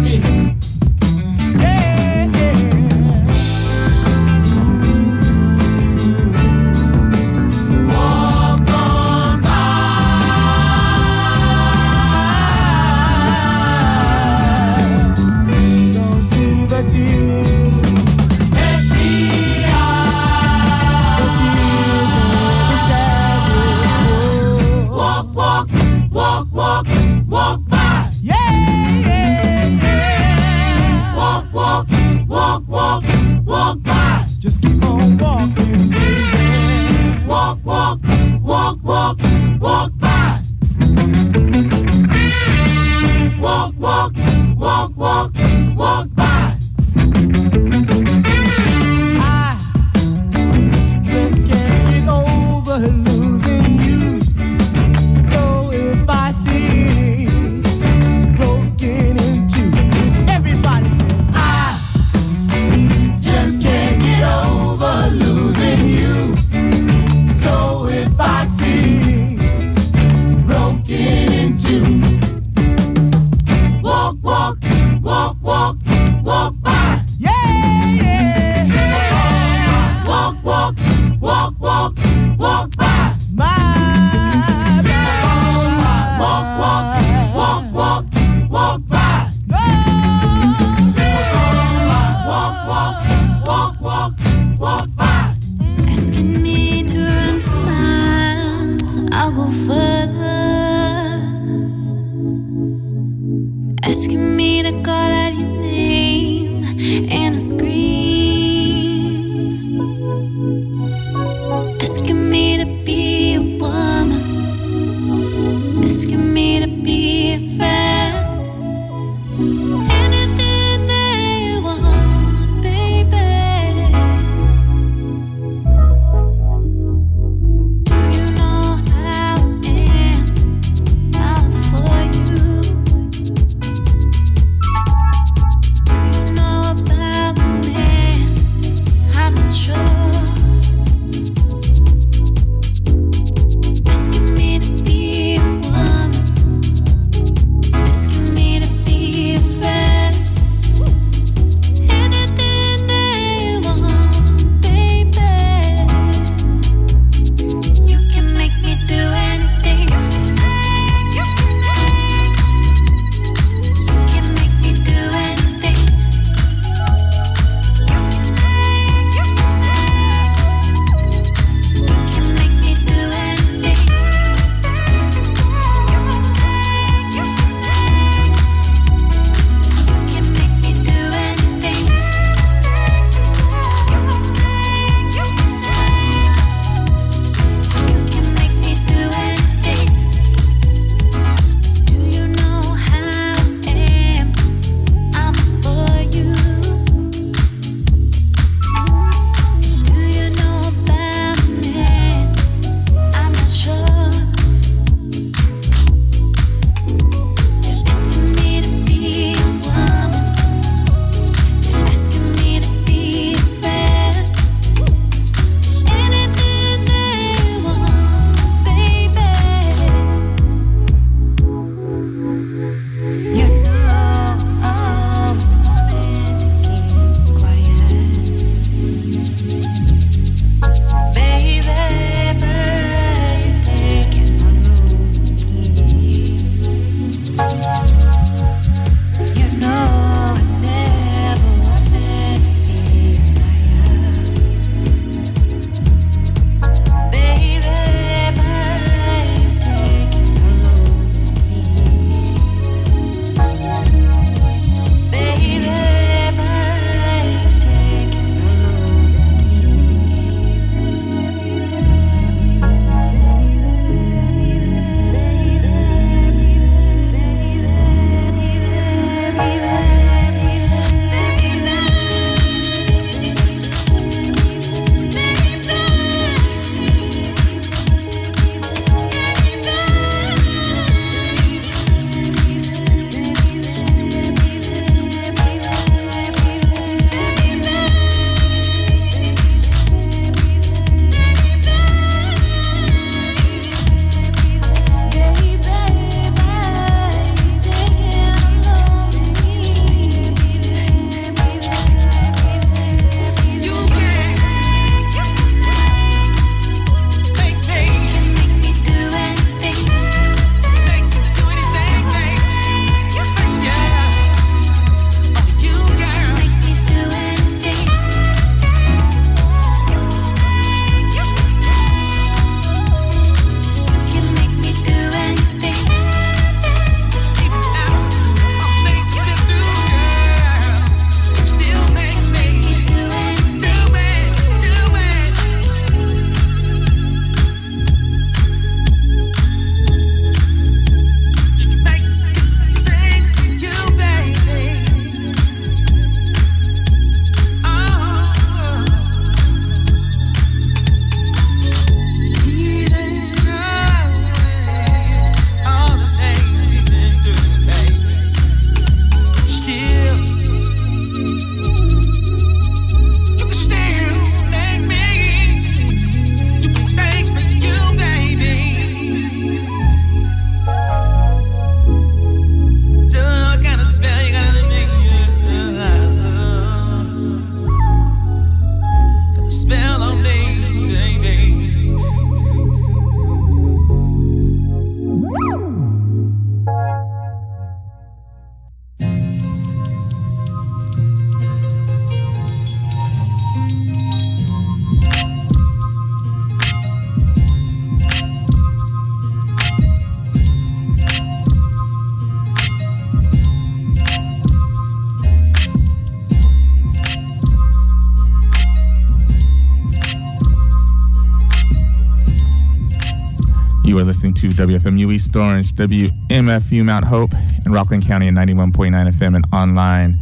listening to WFMU East Orange, WMFU Mount Hope, in Rockland County at 91.9 FM and online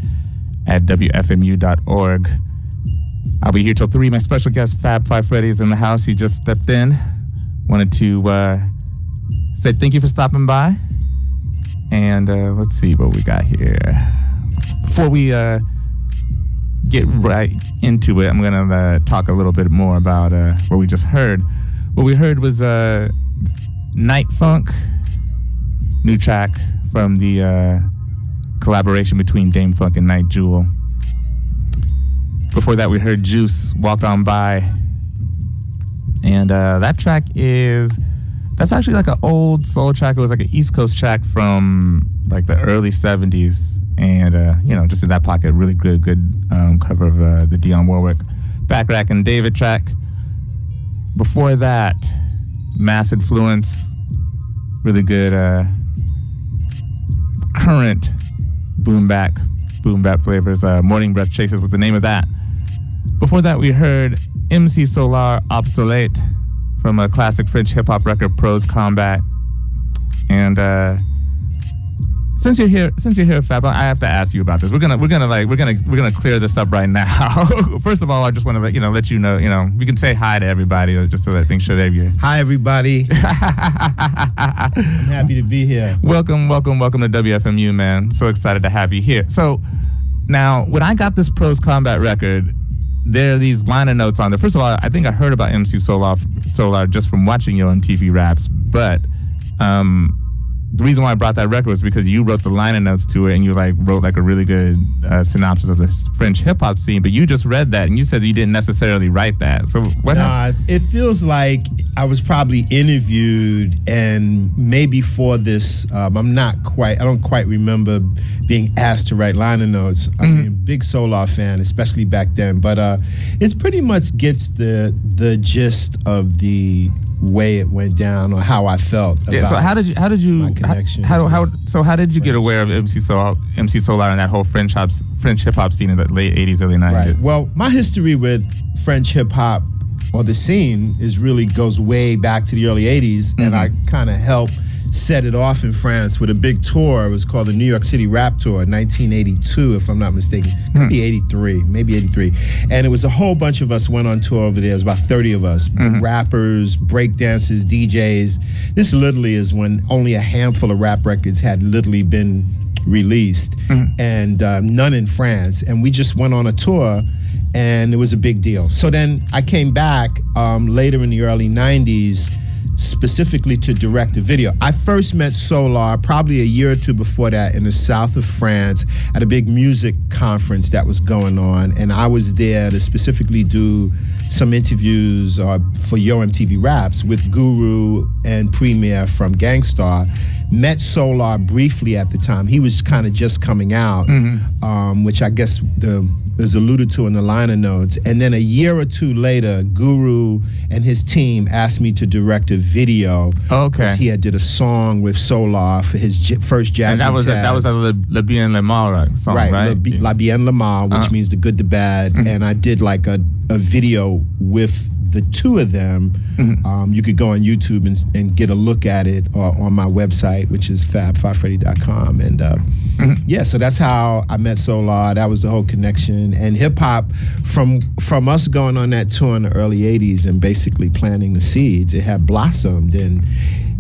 at WFMU.org. I'll be here till 3. My special guest, Fab Five Freddy, is in the house. He just stepped in. Wanted to say thank you for stopping by. And let's see what we got here. Before we get right into it, I'm going to talk a little bit more about what we just heard. What we heard was Night Funk, new track from the collaboration between Dame Funk and Night Jewel. Before that, we heard Juice, Walk On By. And that track that's actually like an old soul track. It was like an East Coast track from like the early 70s. And, just in that pocket, really good cover of the Dionne Warwick Backrack and David track. Before that, Mass Influence, really good current boom bap flavors. Morning Breath Chasers was the name of that. Before that, we heard MC Solar Obsolete from a classic French hip hop record, Pros Combat. And since you're here, Fab, I have to ask you about this. We're gonna clear this up right now. First of all, I just want to let you know, we can say hi to everybody just to make sure they're here. Hi, everybody. I'm happy to be here. Welcome to WFMU, man. So excited to have you here. So now, when I got this Pros Combat record, there are these liner notes on there. First of all, I think I heard about MC Solar just from watching you on TV Raps, but the reason why I brought that record was because you wrote the liner notes to it, and you wrote a really good synopsis of the French hip hop scene. But you just read that, and you said you didn't necessarily write that. So what happened? It feels like I was probably interviewed, and maybe for this, I don't quite remember being asked to write liner notes. I mean, big Solar fan, especially back then. But it pretty much gets the gist of the way it went down, or how I felt about so how did you my connection. How did you get aware of MC Solar and that whole French hip hop scene in the late 80s, early 90s? Right. Well, my history with French hip hop, or the scene, goes way back to the early 80s, and I kind of helped set it off in France with a big tour. It was called the New York City Rap Tour, 1982, if I'm not mistaken. Could be 83, maybe 83. And it was a whole bunch of us went on tour over there. It was about 30 of us, rappers, breakdancers, DJs. This literally is when only a handful of rap records had literally been released, and none in France. And we just went on a tour, and it was a big deal. So then I came back later in the early 90s, specifically to direct a video. I first met Solar probably a year or two before that in the south of France at a big music conference that was going on, and I was there to specifically do some interviews for Yo MTV Raps with Guru and Premier from Gangstar. Met Solar briefly at the time. He was kind of just coming out, which I guess is alluded to in the liner notes. And then a year or two later, Guru and his team asked me to direct a video. Okay. He had did a song with Solar for his first jazz. And that was a Le Bien Le Mal song, right? La Bien Le Mal, which means the good, the bad. And I did like a video with the two of them. You could go on YouTube and get a look at it, or on my website, which is fab5freddy.com. And so that's how I met Solar. That was the whole connection. And hip hop, from us going on that tour in the early 80s and basically planting the seeds, it had blossomed. And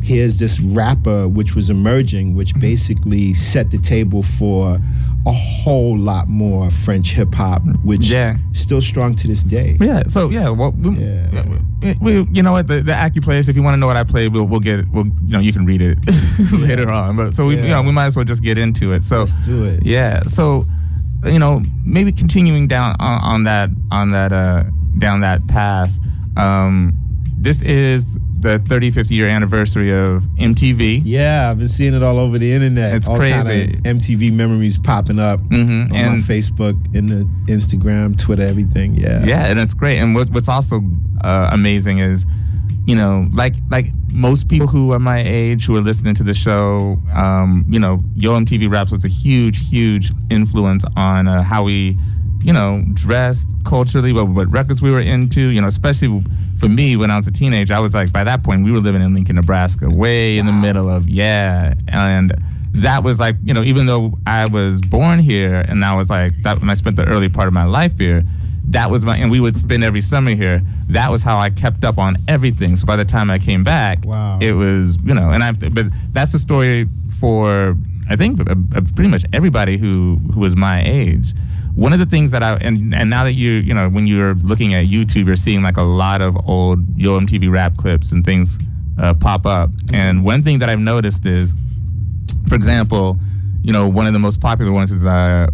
here's this rapper which was emerging, which basically set the table for a whole lot more French hip hop, which still strong to this day. Yeah. So we you know what, the AccuPlaylist, if you want to know what I play, we'll you can read it later on. But so we might as well just get into it. So let's do it. Yeah. So maybe continuing down on that path. This is the 35th year anniversary of MTV. Yeah, I've been seeing it all over the internet. It's all crazy. Kind of MTV memories popping up on my Facebook, in the Instagram, Twitter, everything. Yeah. Yeah, and it's great. And what's also amazing is, like most people who are my age who are listening to the show, Yo MTV Raps was a huge influence on how we dressed culturally, what records we were into, especially for me when I was a teenager. I was like, by that point, we were living in Lincoln, Nebraska, way in the middle of, and that was like, even though I was born here, and I was like, that when I spent the early part of my life here, that was and we would spend every summer here. That was how I kept up on everything. So by the time I came back, it was, but that's the story for, I think, pretty much everybody who was my age. One of the things that and now that when you're looking at YouTube, you're seeing like a lot of old Yo MTV rap clips and things pop up. And one thing that I've noticed is, for example, one of the most popular ones is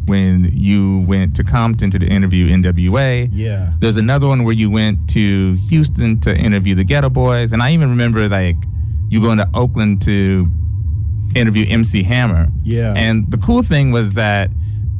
when you went to Compton to interview NWA. Yeah. There's another one where you went to Houston to interview the Ghetto Boys. And I even remember like you going to Oakland to interview MC Hammer. Yeah. And the cool thing was that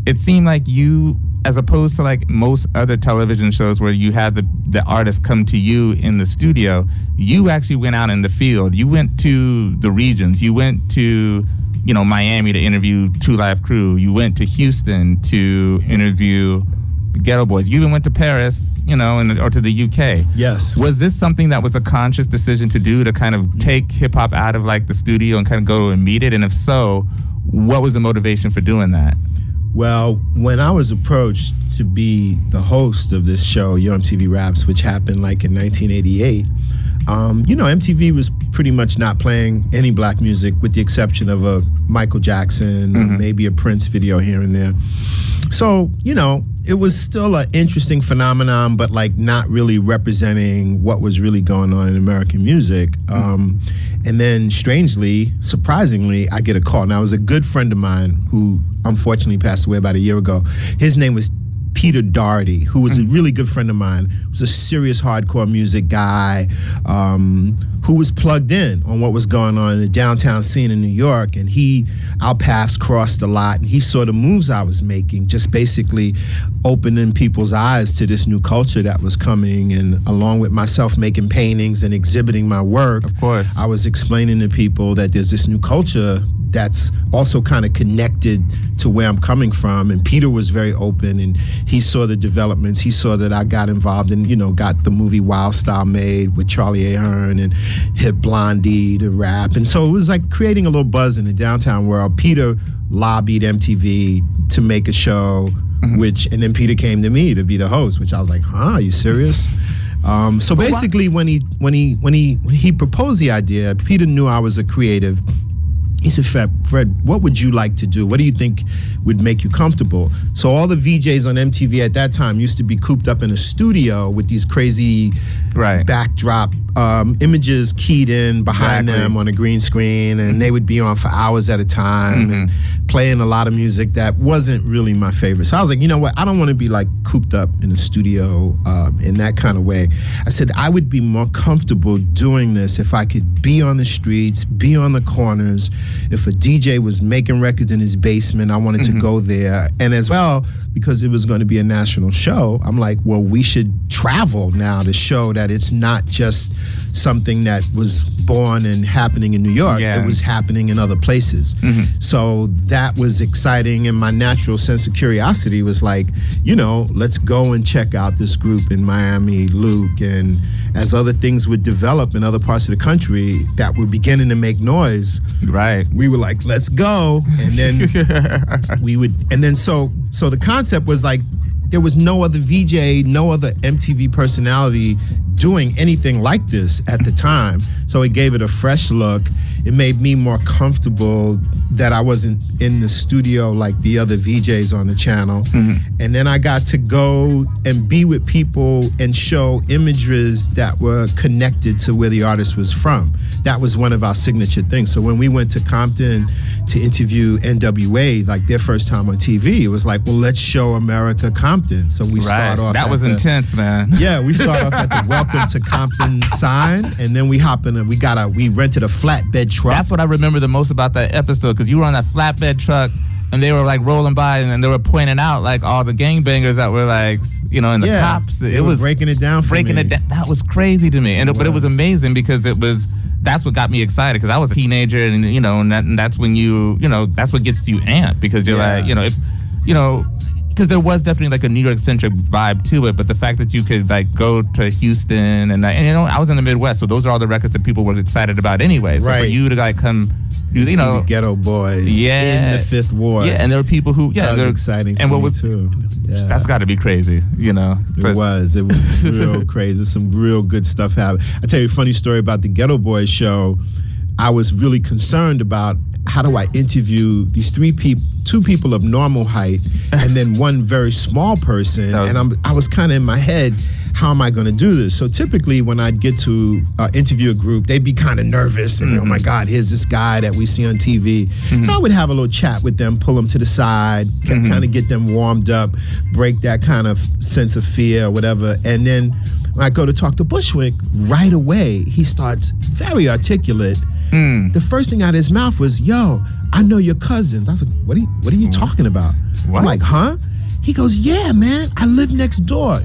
it seemed like you, as opposed to like most other television shows where you had the artist come to you in the studio, you actually went out in the field. You went to the regions. You went to, Miami to interview Two Live Crew. You went to Houston to interview the Ghetto Boys. You even went to Paris, or to the UK. Yes. Was this something that was a conscious decision to do, to kind of take hip hop out of like the studio and kind of go and meet it? And if so, what was the motivation for doing that? Well, when I was approached to be the host of this show, Yo MTV Raps, which happened like in 1988, MTV was pretty much not playing any black music with the exception of a Michael Jackson, maybe a Prince video here and there. So, it was still an interesting phenomenon, but like not really representing what was really going on in American music. And then strangely, surprisingly, I get a call. Now, it was a good friend of mine who unfortunately passed away about a year ago. His name was Peter Doherty, who was a really good friend of mine. Was a serious hardcore music guy who was plugged in on what was going on in the downtown scene in New York. And our paths crossed a lot, and he saw the moves I was making, just basically opening people's eyes to this new culture that was coming. And along with myself making paintings and exhibiting my work, of course, I was explaining to people that there's this new culture that's also kind of connected to where I'm coming from. And Peter was very open, and he saw the developments. He saw that I got involved in, got the movie Wild Style made with Charlie Ahern and Hip Blondie to rap. And so it was like creating a little buzz in the downtown world. Peter lobbied MTV to make a show, and then Peter came to me to be the host, which I was like, are you serious? So basically when he proposed the idea, Peter knew I was a creative. He said, Fred, what would you like to do? What do you think would make you comfortable? So all the VJs on MTV at that time used to be cooped up in a studio with these crazy backdrop images keyed in behind them on a green screen, and they would be on for hours at a time and playing a lot of music that wasn't really my favorite. So I was like, you know what? I don't want to be like cooped up in a studio in that kind of way. I said I would be more comfortable doing this if I could be on the streets, be on the corners. If a DJ was making records in his basement, I wanted to go there. And as well, because it was going to be a national show, I'm like, well, we should travel now to show that it's not just something that was born and happening in New York. It was happening in other places. So that was exciting, and my natural sense of curiosity was like, let's go and check out this group in Miami, Luke. And as other things would develop in other parts of the country that were beginning to make noise, we were like, let's go. And then so the concept was like, there was no other VJ, no other MTV personality doing anything like this at the time. So it gave it a fresh look. It made me more comfortable that I wasn't in the studio like the other VJs on the channel. And then I got to go and be with people and show images that were connected to where the artist was from. That was one of our signature things. So when we went to Compton to interview NWA, like their first time on TV, it was like, well, let's show America Compton. So we start off. That was intense, man. Yeah, we start off at the Welcome to Compton sign, and then we hop in. We rented a flatbed truck. That's what I remember the most about that episode, because you were on that flatbed truck, and they were like rolling by, and they were pointing out like all the gangbangers that were like, and the cops. It was breaking it down. That was crazy to me, but it was amazing because that's what got me excited, because I was a teenager, and that's when that's what gets you amped, because you're like, because there was definitely like a New York centric vibe to it, but the fact that you could like go to Houston and you know, I was in the Midwest, so those are all the records that people were excited about anyway. So for you to like come, you know, the Ghetto Boys in the Fifth Ward. Yeah, and there were people who, that was exciting and for what me was, too. Yeah. That's got to be crazy, you know. It was real crazy. Some real good stuff happened. I tell you a funny story about the Ghetto Boys show. I was really concerned about how do I interview these two people of normal height and then one very small person, and I was kind of in my head, how am I going to do this? So typically when I'd get to interview a group, they'd be kind of nervous. And, oh my God, here's this guy that we see on TV. So I would have a little chat with them, pull them to the side, kind of get them warmed up, break that kind of sense of fear or whatever. And then when I go to talk to Bushwick, right away, he starts very articulate. The first thing out of his mouth was, yo, I know your cousins. I was like, what are you talking about? What? I'm like, huh? He goes, yeah, man, I live next door.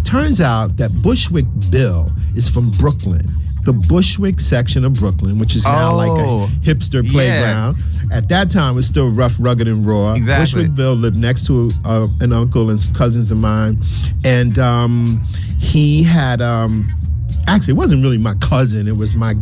Turns out that Bushwick Bill is from Brooklyn, the Bushwick section of Brooklyn, which is now like a hipster playground. At that time, it was still rough, rugged, and raw. Exactly. Bushwick Bill lived next to an uncle and some cousins of mine. And he had... Actually, it wasn't really my cousin. It was my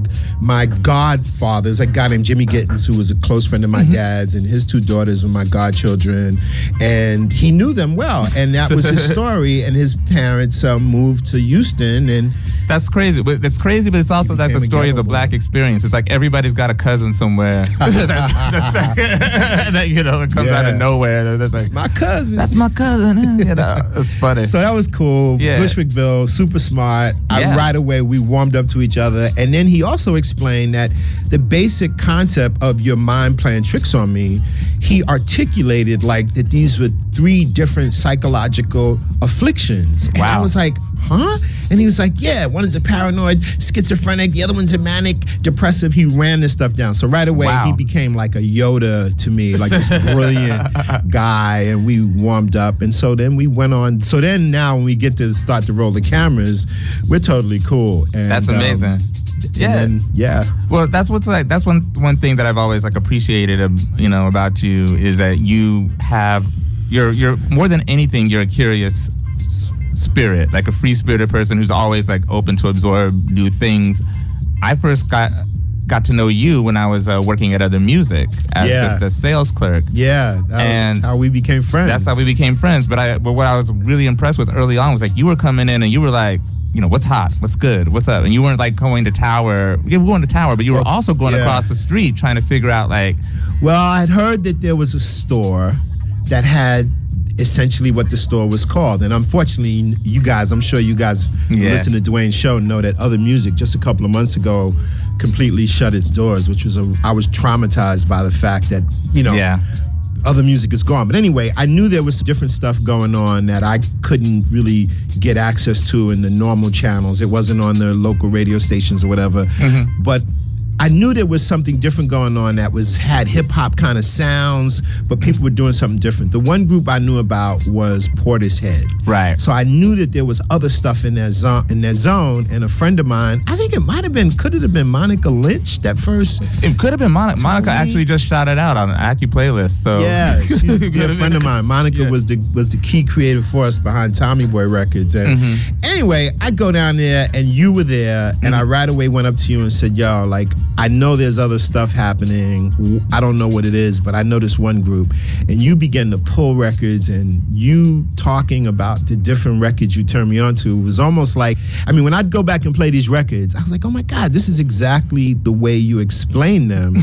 godfather. There's a guy named Jimmy Gittens who was a close friend of my dad's, and his two daughters were my godchildren. And he knew them well, and that was his story. And his parents moved to Houston, and that's crazy. But it's crazy, but it's also like the story of the black experience. It's like everybody's got a cousin somewhere that you know, it comes out of nowhere. That's like, it's my cousin. That's my cousin. You know, it's funny. So that was cool. Yeah. Bushwick Bill, super smart. Right away we warmed up to each other, and then he also explained that the basic concept of your mind playing tricks on me, he articulated like that these were 3 different psychological afflictions. And I was like, huh? And he was like, yeah, one is a paranoid, schizophrenic, the other one's a manic, depressive. He ran this stuff down. So right away, he became like a Yoda to me, like this brilliant guy, and we warmed up. And so then we went on. So then now when we get to start to roll the cameras, we're totally cool. And, that's amazing. Well, that's what's like. That's one thing that I've always like appreciated, you know, about you is that you have, you're more than anything, you're a curious spirit, like a free-spirited person who's always like open to absorb new things. I first got to know you when I was working at Other Music as just a sales clerk. Yeah, that's how we became friends. That's how we became friends. But what I was really impressed with early on was like you were coming in and you were like, you know, what's hot, what's good, what's up, and you weren't like going to Tower. You were going to Tower, but you were also going across the street trying to figure out like. Well, I'd heard that there was a store that had essentially what the store was called. And unfortunately, I'm sure you guys who listen to Duane's show know that Other Music just a couple of months ago completely shut its doors, which was I was traumatized by the fact that, you know, Other Music is gone. But anyway, I knew there was different stuff going on that I couldn't really get access to in the normal channels. It wasn't on the local radio stations or whatever. But I knew there was something different going on that had hip-hop kind of sounds, but people were doing something different. The one group I knew about was Portishead. Right. So I knew that there was other stuff in that zone, and a friend of mine, I think could it have been Monica Lynch that first? It could have been Monica. Monica actually just shouted out on an Acu playlist. So yeah, she's a dear friend of mine. Monica was the key creative force behind Tommy Boy Records. And anyway, I go down there, and you were there, and I right away went up to you and said, yo, like, I know there's other stuff happening. I don't know what it is, but I know this one group. And you began to pull records, and you talking about the different records you turned me on to was almost like, I mean, when I'd go back and play these records, I was like, oh my God, this is exactly the way you explain them.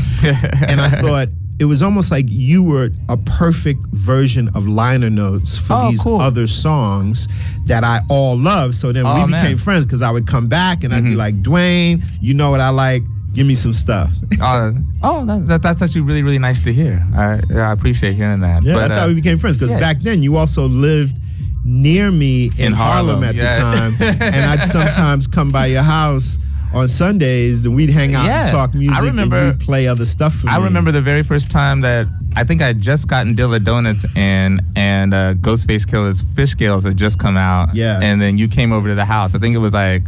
And I thought, it was almost like you were a perfect version of liner notes for these other songs that I all love. So then we became friends because I would come back and I'd be like, Duane, you know what I like? Give me some stuff. That's actually really, really nice to hear. I appreciate hearing that. Yeah, that's how we became friends. Because back then, you also lived near me in Harlem at the time. And I'd sometimes come by your house on Sundays, and we'd hang out and talk music, and you'd play other stuff for me. I remember the very first time that I think I had just gotten Dilla Donuts and Ghostface Killer's Fish Scales had just come out. Yeah. And then you came over to the house. I think it was like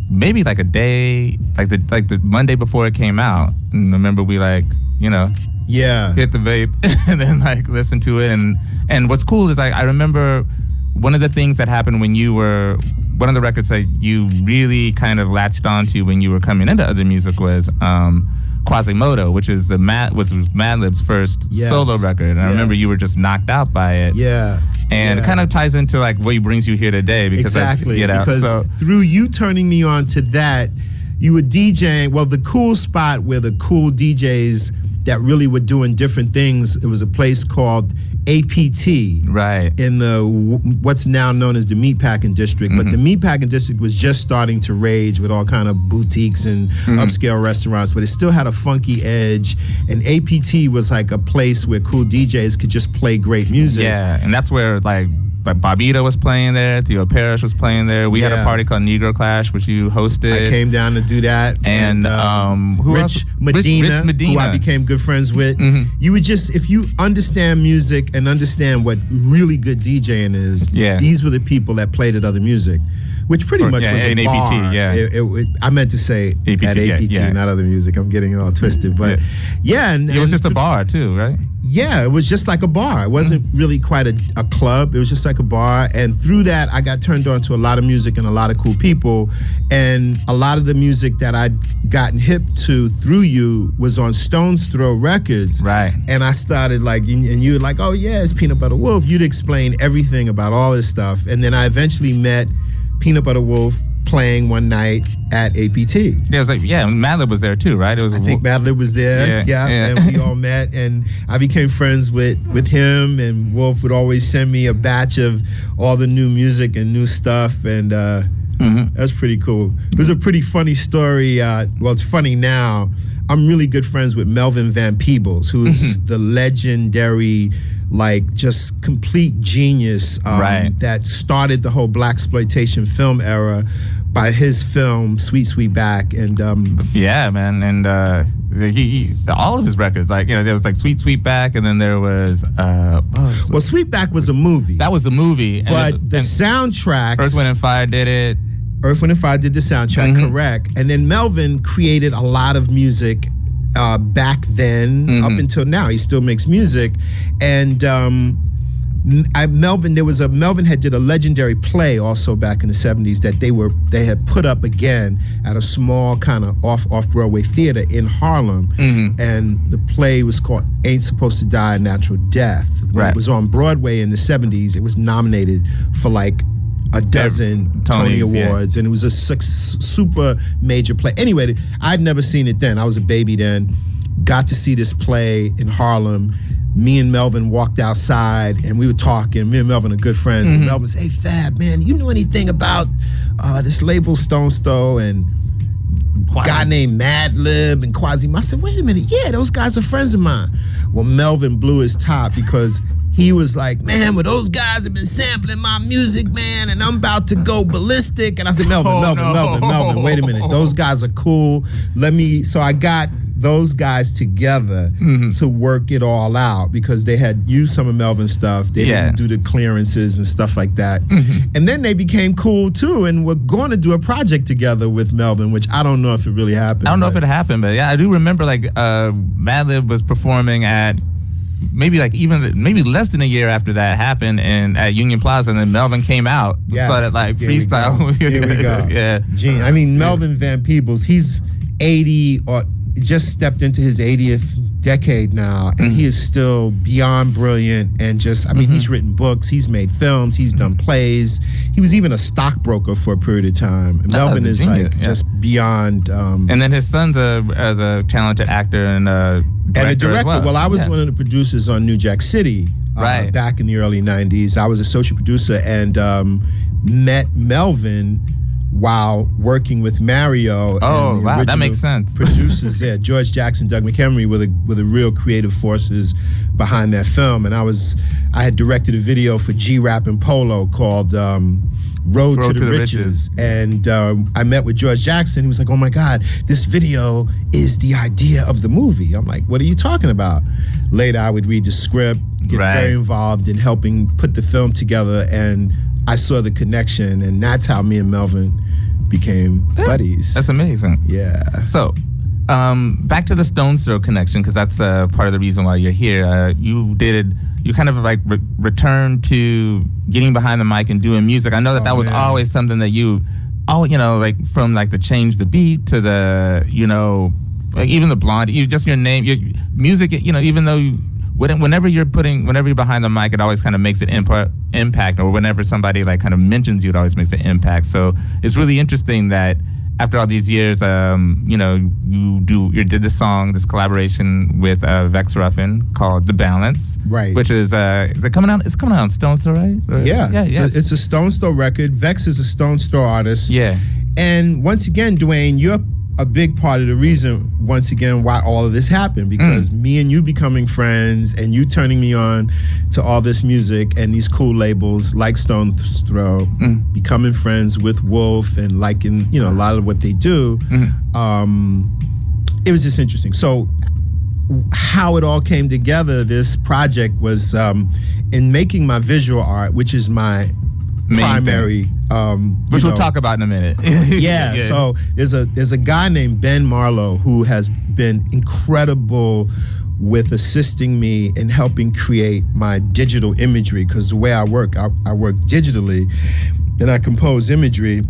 maybe like a day, like the Monday before it came out. And I remember we like, you know, Yeah. hit the vape, and then like listen to it. And what's cool is I remember one of the things that happened when you were, one of the records that you really kind of latched onto when you were coming into other music was Quasimodo, which is was Madlib's first solo record. And I remember you were just knocked out by it. Yeah. And it kind of ties into like what brings you here today. Because exactly. Because through you turning me on to that, you were DJing. Well, the cool spot where the cool DJs that really were doing different things, it was a place called APT. Right. In the what's now known as the Meatpacking District. But the Meatpacking District was just starting to rage with all kind of boutiques and upscale restaurants, but it still had a funky edge. And APT was like a place where cool DJs could just play great music. Yeah, and that's where like Bobito was playing there, Theo Parrish was playing there. We had a party called Negro Clash, which you hosted. I came down to do that. And who else? Rich Medina, who I became good friends with. You would just, if you understand music and understand what really good DJing is, these were the people that played at other music, which pretty much was a bar. APT, I meant to say APT, at APT, not other music. I'm getting it all twisted, but and it was just a bar too, right? Yeah, it was just like a bar. It wasn't really quite a club. It was just like a bar. And through that, I got turned on to a lot of music and a lot of cool people. And a lot of the music that I'd gotten hip to through you was on Stone's Throw Records. Right. And I started like, and you were like, oh yeah, it's Peanut Butter Wolf. You'd explain everything about all this stuff. And then I eventually met Peanut Butter Wolf playing one night at APT. Yeah, it was like, Madlib was there too, right? I think Madlib was there. Yeah, and we all met, and I became friends with him. And Wolf would always send me a batch of all the new music and new stuff, and that's pretty cool. There's a pretty funny story. Well, it's funny now. I'm really good friends with Melvin Van Peebles, who's the legendary, like, just complete genius that started the whole blaxploitation film era by his film Sweet Sweetback. And man, and all of his records, like, there was like Sweet Sweetback, and then there was well, Sweetback was a movie. That was a movie, but the soundtrack, Earth, Wind and Fire did it. Earth, Wind and Fire did the soundtrack, correct. And then Melvin created a lot of music back then up until now. He still makes music. And Melvin did a legendary play also back in the 70s that they had put up again at a small kind of off-Broadway theater in Harlem. And the play was called Ain't Supposed to Die a Natural Death. When it was on Broadway in the 70s, it was nominated for like a dozen Tony Awards, and it was a super major play. Anyway, I'd never seen it then. I was a baby then. Got to see this play in Harlem. Me and Melvin walked outside, and we were talking. Me and Melvin are good friends. And Melvin said, "Hey, Fab, man, you know anything about this label Stone's Throw and a guy named Madlib and Quasimodo?" I said, "Wait a minute, yeah, those guys are friends of mine." Well, Melvin blew his top because he was like, "Man, well, those guys have been sampling my music, man, and I'm about to go ballistic." And I said, Melvin, wait a minute. Those guys are cool. So I got those guys together to work it all out because they had used some of Melvin's stuff. They didn't do the clearances and stuff like that. And then they became cool too, and we're going to do a project together with Melvin, which I don't know if it really happened. I don't know if it happened, but yeah, I do remember like Madlib was performing at maybe less than a year after that happened, and at Union Plaza, and then Melvin came out, started like freestyle. Here we go. Yeah. I mean, Melvin Van Peebles, he's 80 or just stepped into his 80th decade now, and he is still beyond brilliant. And just, I mean, he's written books, he's made films, he's done plays. He was even a stockbroker for a period of time. And Melvin is just beyond. And then his son's as a talented actor and a director as well. Well, I was one of the producers on New Jack City back in the early 90s. I was associate producer and met Melvin while working with Mario. Oh, wow, that makes sense. Producers there, George Jackson, Doug McHenry were the real creative forces behind that film. And I had directed a video for G-Rap and Polo called Road to the Riches. And I met with George Jackson. He was like, "Oh my God, this video is the idea of the movie." I'm like, "What are you talking about?" Later, I would read the script, get very involved in helping put the film together, and I saw the connection, and that's how me and Melvin became buddies. That's amazing. Yeah. So, back to the Stone's Throw connection, because that's part of the reason why you're here. You kind of like returned to getting behind the mic and doing music. I know that was always something that you, like from like the Change the Beat to the, like even the Blonde, just your name, your music, even though whenever you're behind the mic, it always kind of makes an impact, or whenever somebody like kind of mentions you, it always makes an impact. So it's really interesting that after all these years, you did this song, this collaboration with Vex Ruffin called "The Balance," right? Which is it coming out? It's coming out on Stone's Throw, right? Yeah. It's a Stone's Throw record. Vex is a Stone's Throw artist. Yeah. And once again, Duane, you're a big part of the reason, once again, why all of this happened, because me and you becoming friends and you turning me on to all this music and these cool labels like Stone's Throw, becoming friends with Wolf and liking, a lot of what they do. It was just interesting. So how it all came together, this project was in making my visual art, which is my primary, which we'll talk about in a minute. Yeah. So there's a guy named Ben Marlowe who has been incredible with assisting me in helping create my digital imagery, because the way I work digitally, and I compose imagery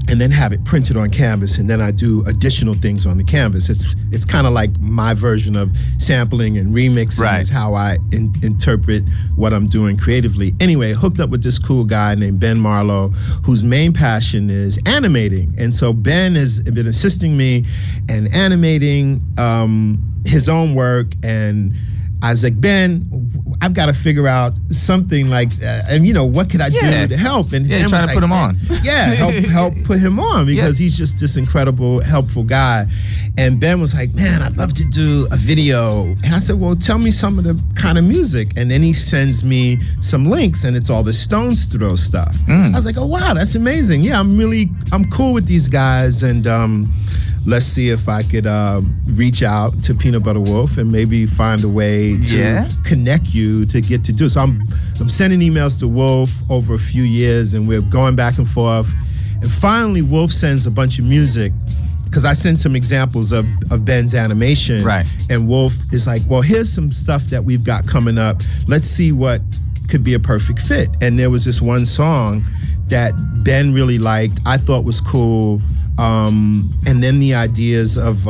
and then have it printed on canvas, and then I do additional things on the canvas. It's kind of like my version of sampling and remixing is how I interpret what I'm doing creatively. Anyway, hooked up with this cool guy named Ben Marlowe, whose main passion is animating. And so Ben has been assisting me and animating his own work, and I was like, Ben, I've got to figure out something like, and what could I do to help? And trying to like, put him on. help put him on, because he's just this incredible, helpful guy. And Ben was like, man, I'd love to do a video. And I said, well, tell me some of the kind of music. And then he sends me some links, and it's all the Stone's Throw stuff. I was like, oh wow, that's amazing. Yeah, I'm cool with these guys, and let's see if I could reach out to Peanut Butter Wolf and maybe find a way to connect you to get to do it. So I'm sending emails to Wolf over a few years, and we're going back and forth. And finally, Wolf sends a bunch of music, because I sent some examples of Ben's animation. Right. And Wolf is like, well, here's some stuff that we've got coming up. Let's see what could be a perfect fit. And there was this one song that Ben really liked, I thought was cool. And then the ideas of,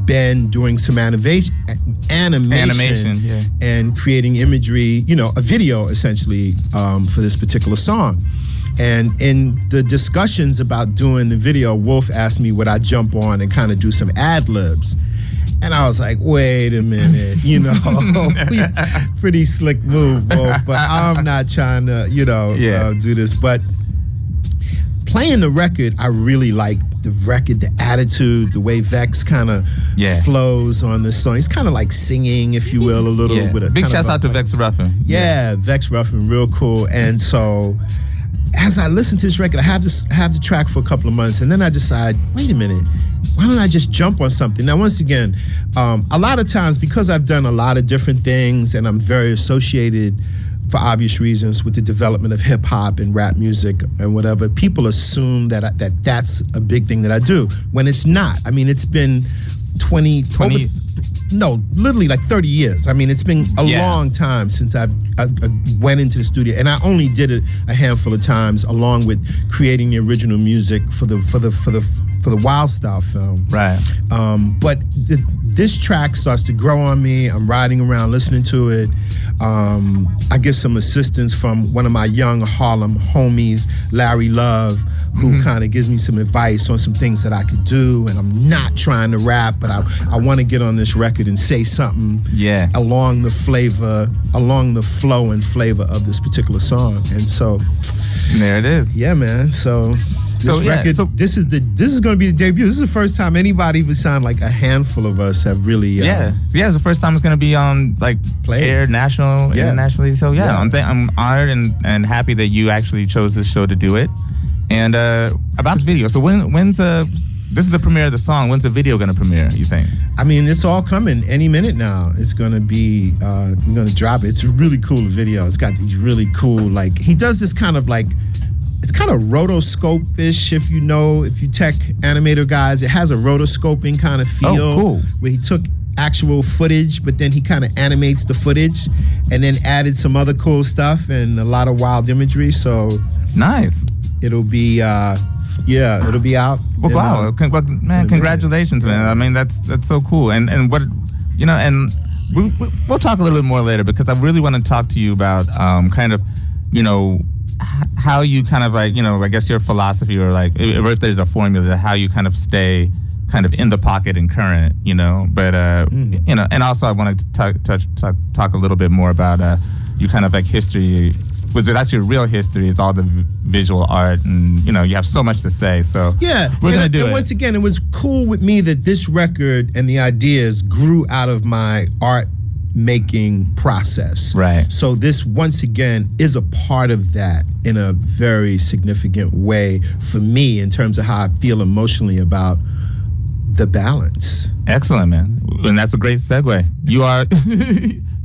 Ben doing some animation and creating imagery, a video essentially for this particular song. And in the discussions about doing the video, Wolf asked me would I jump on and kind of do some ad-libs. And I was like, wait a minute, pretty slick move, Wolf, but I'm not trying to, do this. But playing the record, I really like the record, the attitude, the way Vex kind of flows on this song. He's kind of like singing, if you will, a little with a big shout out to Vex Ruffin. Vex Ruffin, real cool. And so as I listen to this record, I have the track for a couple of months, and then I decide, wait a minute, why don't I just jump on something? Now, once again, a lot of times, because I've done a lot of different things and I'm very associated, for obvious reasons, with the development of hip hop and rap music and whatever, people assume that that's a big thing that I do, when it's not. I mean, it's been 20 literally like 30 years. I mean, it's been a long time since I went into the studio, and I only did it a handful of times, along with creating the original music for the Wild Style film. Right. But this track starts to grow on me. I'm riding around listening to it. I get some assistance from one of my young Harlem homies, Larry Love, who kind of gives me some advice on some things that I could do. And I'm not trying to rap, but I want to get on this record and say something along the flow and flavor of this particular song. And so there it is. Yeah, man. So this record, this is going to be the debut. This is the first time anybody would sound like a handful of us have really. It's the first time it's going to be on like air internationally. So I'm honored and happy that you actually chose this show to do it. And about this video, so when's this is the premiere of the song. When's the video going to premiere, you think? I mean, it's all coming any minute now. It's going to be, we're going to drop it. It's a really cool video. It's got these really cool, like, he does this kind of like it's kind of rotoscope-ish, if you tech animator guys. It has a rotoscoping kind of feel. Oh, cool. Where he took actual footage, but then he kind of animates the footage and then added some other cool stuff and a lot of wild imagery. So nice. It'll be it'll be out. Well, wow, man, congratulations, man. I mean, that's so cool. And what, and we'll talk a little bit more later, because I really want to talk to you about kind of, how you kind of like, I guess your philosophy, or like, or if there's a formula, how you kind of stay kind of in the pocket and current, but and also I wanted to talk a little bit more about you kind of like history. That's your real history. It's all the visual art, and you have so much to say. So yeah, we're gonna do it. Once again, it was cool with me that this record and the ideas grew out of my art making process. Right. So this, once again, is a part of that in a very significant way for me in terms of how I feel emotionally about the balance. Excellent, man. And that's a great segue. You are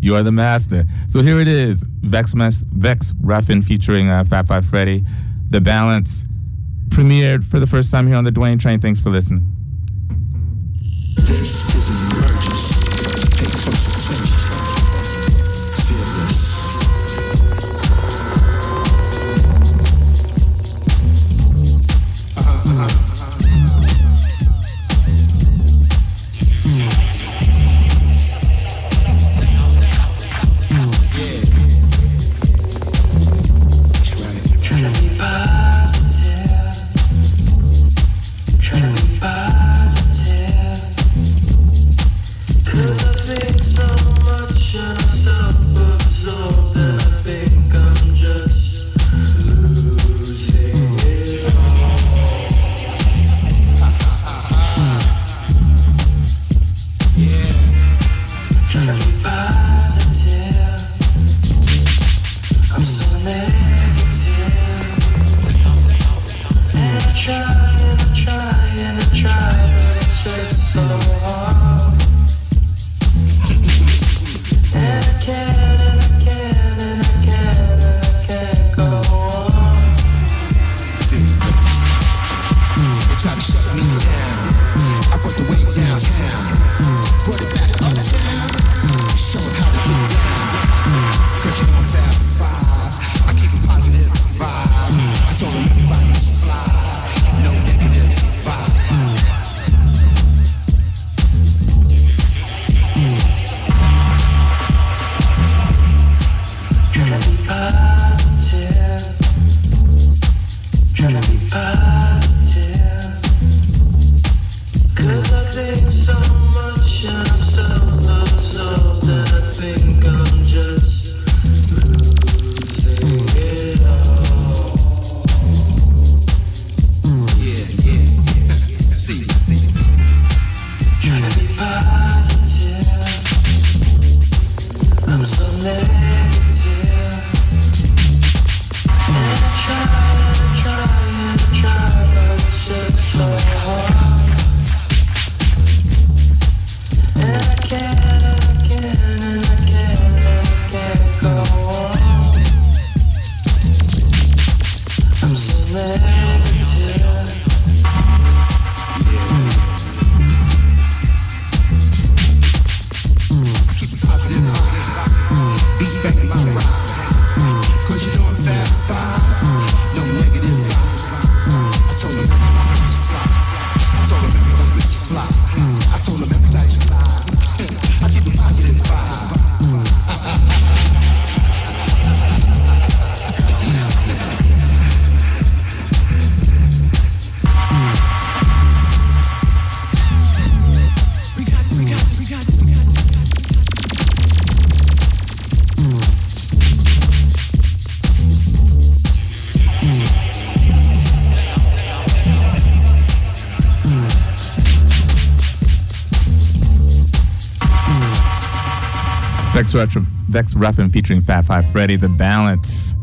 you are the master. So here it is, Vex Ruffin featuring Fab Five Freddy. The Balance premiered for the first time here on the Duane Train. Thanks for listening. This is an emergency. Pay close attention. Feel this. Vex Ruffin featuring Fab Five Freddy, The Balance.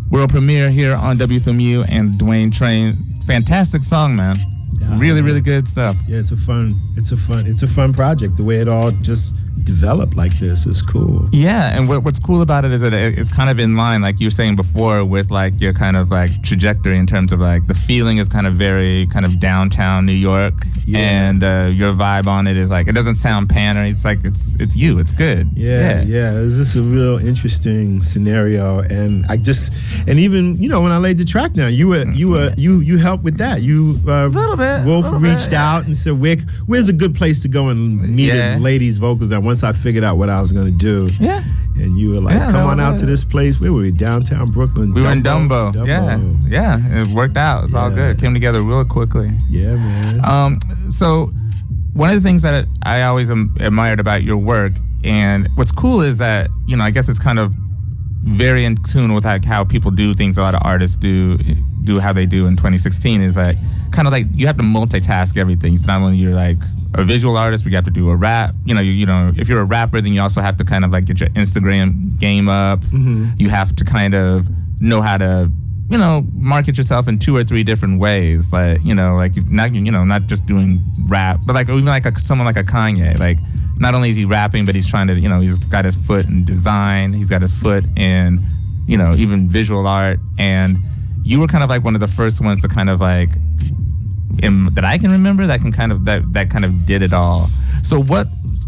World premiere here on WFMU and Duane Train. Fantastic song, man. Yeah, really good stuff. Yeah, it's a fun project. The way it all just develop like this. It's cool. Yeah, and what's cool about it is that it's kind of in line, like you were saying before, with like your kind of like trajectory in terms of like the feeling is kind of very kind of downtown New York, and your vibe on it is like, it doesn't sound pannery. It's like it's you. It's good. Yeah. It's just a real interesting scenario, and even when I laid the track down, you helped with that. You a little bit. Wolf reached out and said, "Where's a good place to go and meet and lay these vocals down?" Once I figured out what I was going to do, and you were like, "Come on out to this place." Where were we? Downtown Brooklyn. We were in Dumbo. Yeah. It worked out. It's all good. It came together real quickly. Yeah, man. So one of the things that I always admired about your work, and what's cool is that, I guess it's kind of very in tune with like how people do things. A lot of artists do how they do in 2016, is that kind of like you have to multitask everything. It's not only you're like a visual artist, but you have to do a rap. If you're a rapper, then you also have to kind of like get your Instagram game up. You have to kind of know how to market yourself in 2 or 3 different ways. Like, not just doing rap, but like even like someone like a Kanye. Like, not only is he rapping, but he's trying to, he's got his foot in design. He's got his foot in, even visual art. And you were kind of like one of the first ones to kind of like, that I can remember that kind of did it all. So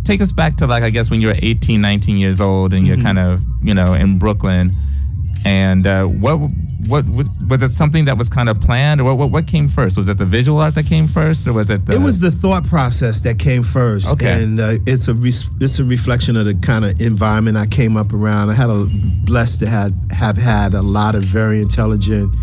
take us back to like, I guess when you were 18, 19 years old and you're kind of, in Brooklyn. And what was it, something that was kind of planned, or what came first? Was it the visual art that came first, or was it It was the thought process that came first. Okay. And it's a reflection of the kind of environment I came up around. I had blessed to have had a lot of very intelligent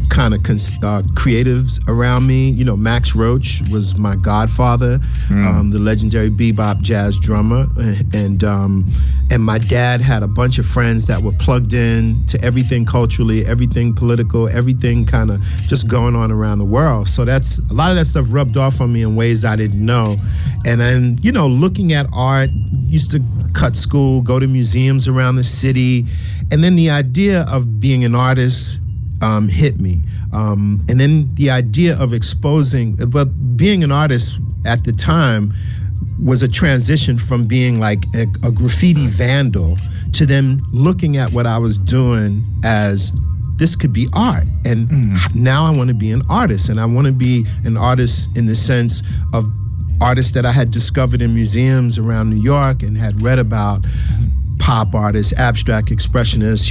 kind of creatives around me. Max Roach was my godfather, the legendary bebop jazz drummer, and my dad had a bunch of friends that were plugged in to everything culturally, everything political, everything kind of just going on around the world. So that's a lot of that stuff rubbed off on me in ways I didn't know. And then looking at art, used to cut school, go to museums around the city, and then the idea of being an artist hit me. And then the idea of being an artist at the time was a transition from being like a graffiti vandal to then looking at what I was doing as this could be art. And now I want to be an artist, and I want to be an artist in the sense of artists that I had discovered in museums around New York and had read about. Pop artists, abstract expressionists.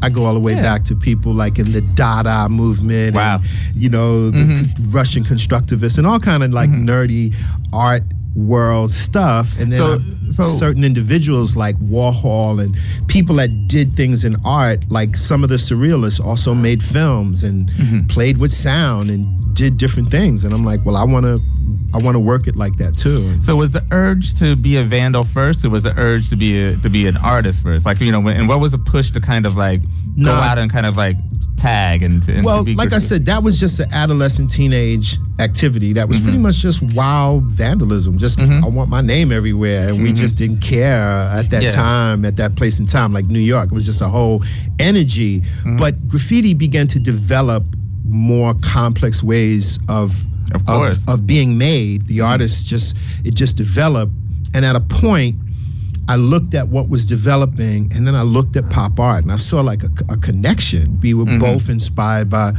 I go all the way back to people like in the Dada movement. Wow. And, the Russian constructivists and all kind of like nerdy art world stuff. And then certain individuals like Warhol and people that did things in art, like some of the surrealists also made films and played with sound and did different things. And I'm like, well, I want to work it like that too. So was the urge to be a vandal first, or was the urge to be an artist first? Like, and what was the push to kind of like go out and kind of like tag and well, to be like I said, that was just an adolescent teenage activity that was pretty much just wild vandalism. Just I want my name everywhere, and we just didn't care at that time, at that place and time. Like New York, it was just a whole energy. But graffiti began to develop more complex ways of being made. The artists just developed, and at a point I looked at what was developing, and then I looked at pop art, and I saw like a connection. We were both inspired by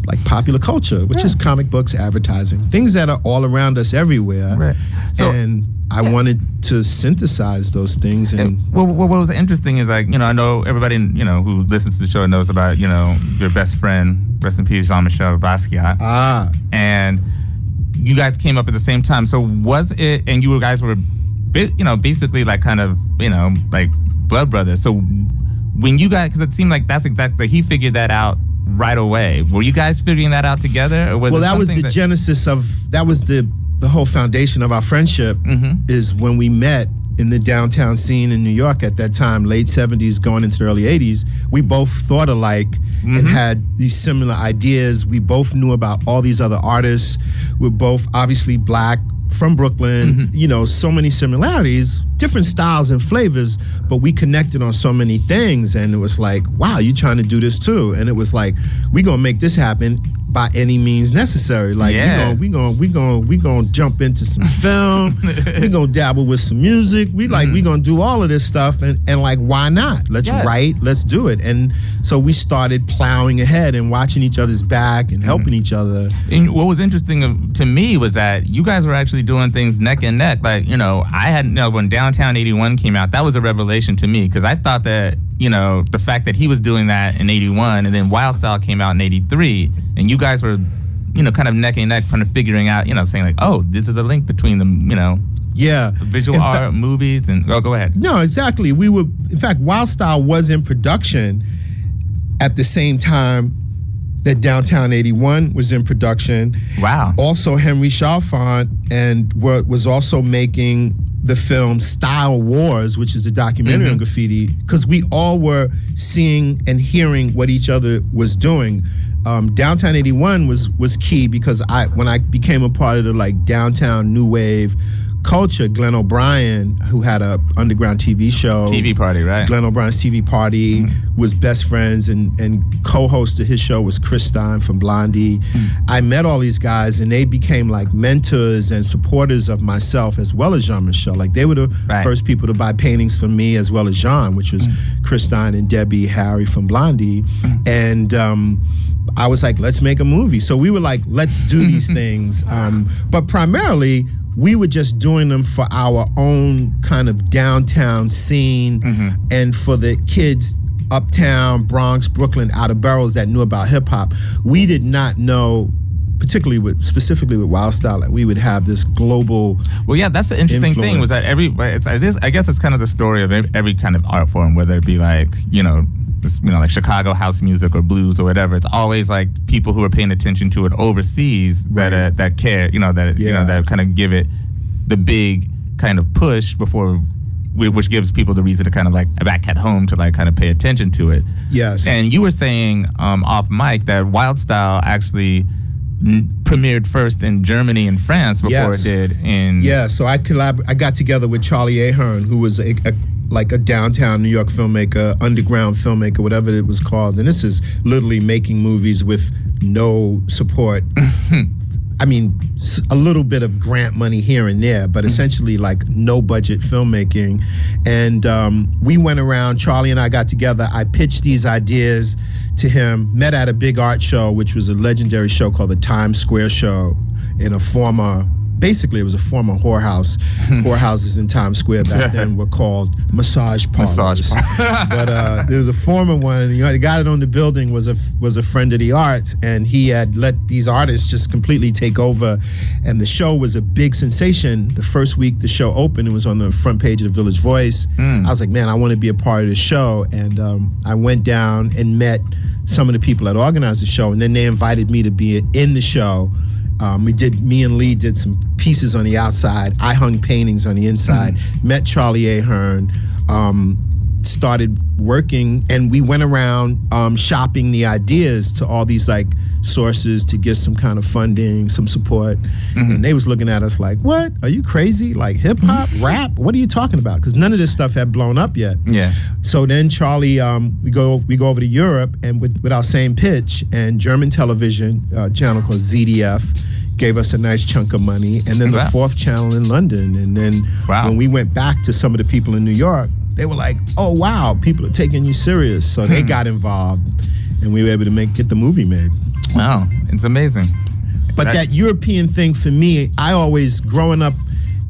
like popular culture, which is comic books, advertising, things that are all around us everywhere. Right. So, and I wanted to synthesize those things. And what was interesting is like, I know everybody, who listens to the show knows about, your best friend, rest in peace, Jean-Michel Basquiat. And you guys came up at the same time. So was it, and you guys were, basically like kind of, like blood brothers. So when you guys, because it seemed like that's exactly, he figured that out right away. Were you guys figuring that out together? Or was that was the genesis of, that was the whole foundation of our friendship, is when we met in the downtown scene in New York at that time, late 70s going into the early 80s. We both thought alike and had these similar ideas. We both knew about all these other artists. We're both obviously black, from Brooklyn, so many similarities, different styles and flavors, but we connected on so many things. And it was like, wow, you're trying to do this too. And it was like, we're going to make this happen. by any means necessary. Like we gonna jump into some film. We gonna dabble with some music. We gonna do all of this stuff, and like, why not? Let's write. Let's do it. And so we started plowing ahead and watching each other's back and helping each other. And what was interesting to me was that you guys were actually doing things neck and neck. Like, I had, when Downtown 81 came out, that was a revelation to me, because I thought that, the fact that he was doing that in 81 and then Wild Style came out in 83, and you guys were, kind of neck and neck, kind of figuring out, saying like, oh, this is the link between them, visual art, movies, and go ahead. No, exactly. In fact, Wild Style was in production at the same time that Downtown 81 was in production. Wow. Also, Henry Chalfant was also making the film Style Wars, which is a documentary on graffiti, because we all were seeing and hearing what each other was doing. Downtown 81 was key because when I became a part of the like downtown new wave culture, Glenn O'Brien, who had a underground TV show, TV Party, right? Glenn O'Brien's TV Party, was best friends, and co-host of his show was Chris Stein from Blondie. I met all these guys, and they became like mentors and supporters of myself as well as Jean-Michel. Like, they were the first people to buy paintings from me as well as Jean, which was Chris Stein and Debbie Harry from Blondie. And I was like, let's make a movie. So we were like, let's do these things. But primarily, we were just doing them for our own kind of downtown scene and for the kids uptown, Bronx, Brooklyn, outer boroughs that knew about hip hop. We did not know, specifically with Wild Style, that we would have this global. Well, yeah, that's the interesting thing, was that I guess it's kind of the story of every kind of art form, whether it be like, like Chicago house music or blues or whatever. It's always like people who are paying attention to it overseas that care, that kind of give it the big kind of push before, which gives people the reason to kind of like back at home to like kind of pay attention to it. Yes. And you were saying off mic that Wild Style actually premiered first in Germany and France before it did in. Yeah. So I got together with Charlie Ahern, who was a downtown New York filmmaker, underground filmmaker, whatever it was called. And this is literally making movies with no support. I mean, a little bit of grant money here and there, but essentially like no budget filmmaking. And we went around, Charlie and I got together. I pitched these ideas to him, met at a big art show, which was a legendary show called the Times Square Show in a former, basically it was a former whorehouse. Whorehouses in Times Square back then were called massage parlors. But there was a former one, the guy that owned the building was a friend of the arts, and he had let these artists just completely take over, and the show was a big sensation. The first week the show opened, it was on the front page of the Village Voice. I was like, man, I want to be a part of the show, and I went down and met some of the people that organized the show, and then they invited me to be in the show. Me and Lee did some pieces on the outside. I hung paintings on the inside. Met Charlie Ahern, started working, and we went around shopping the ideas to all these like sources to get some kind of funding, some support. And they was looking at us like, what? Are you crazy? Like hip hop, rap? What are you talking about? Because none of this stuff had blown up yet. Yeah. So then Charlie, we go over to Europe, and with our same pitch, and German television, channel called ZDF, gave us a nice chunk of money, and then the fourth channel in London. And then when we went back to some of the people in New York, they were like, oh wow, people are taking you serious. So they got involved, and we were able to get the movie made. Wow, it's amazing. But that European thing for me, I always, growing up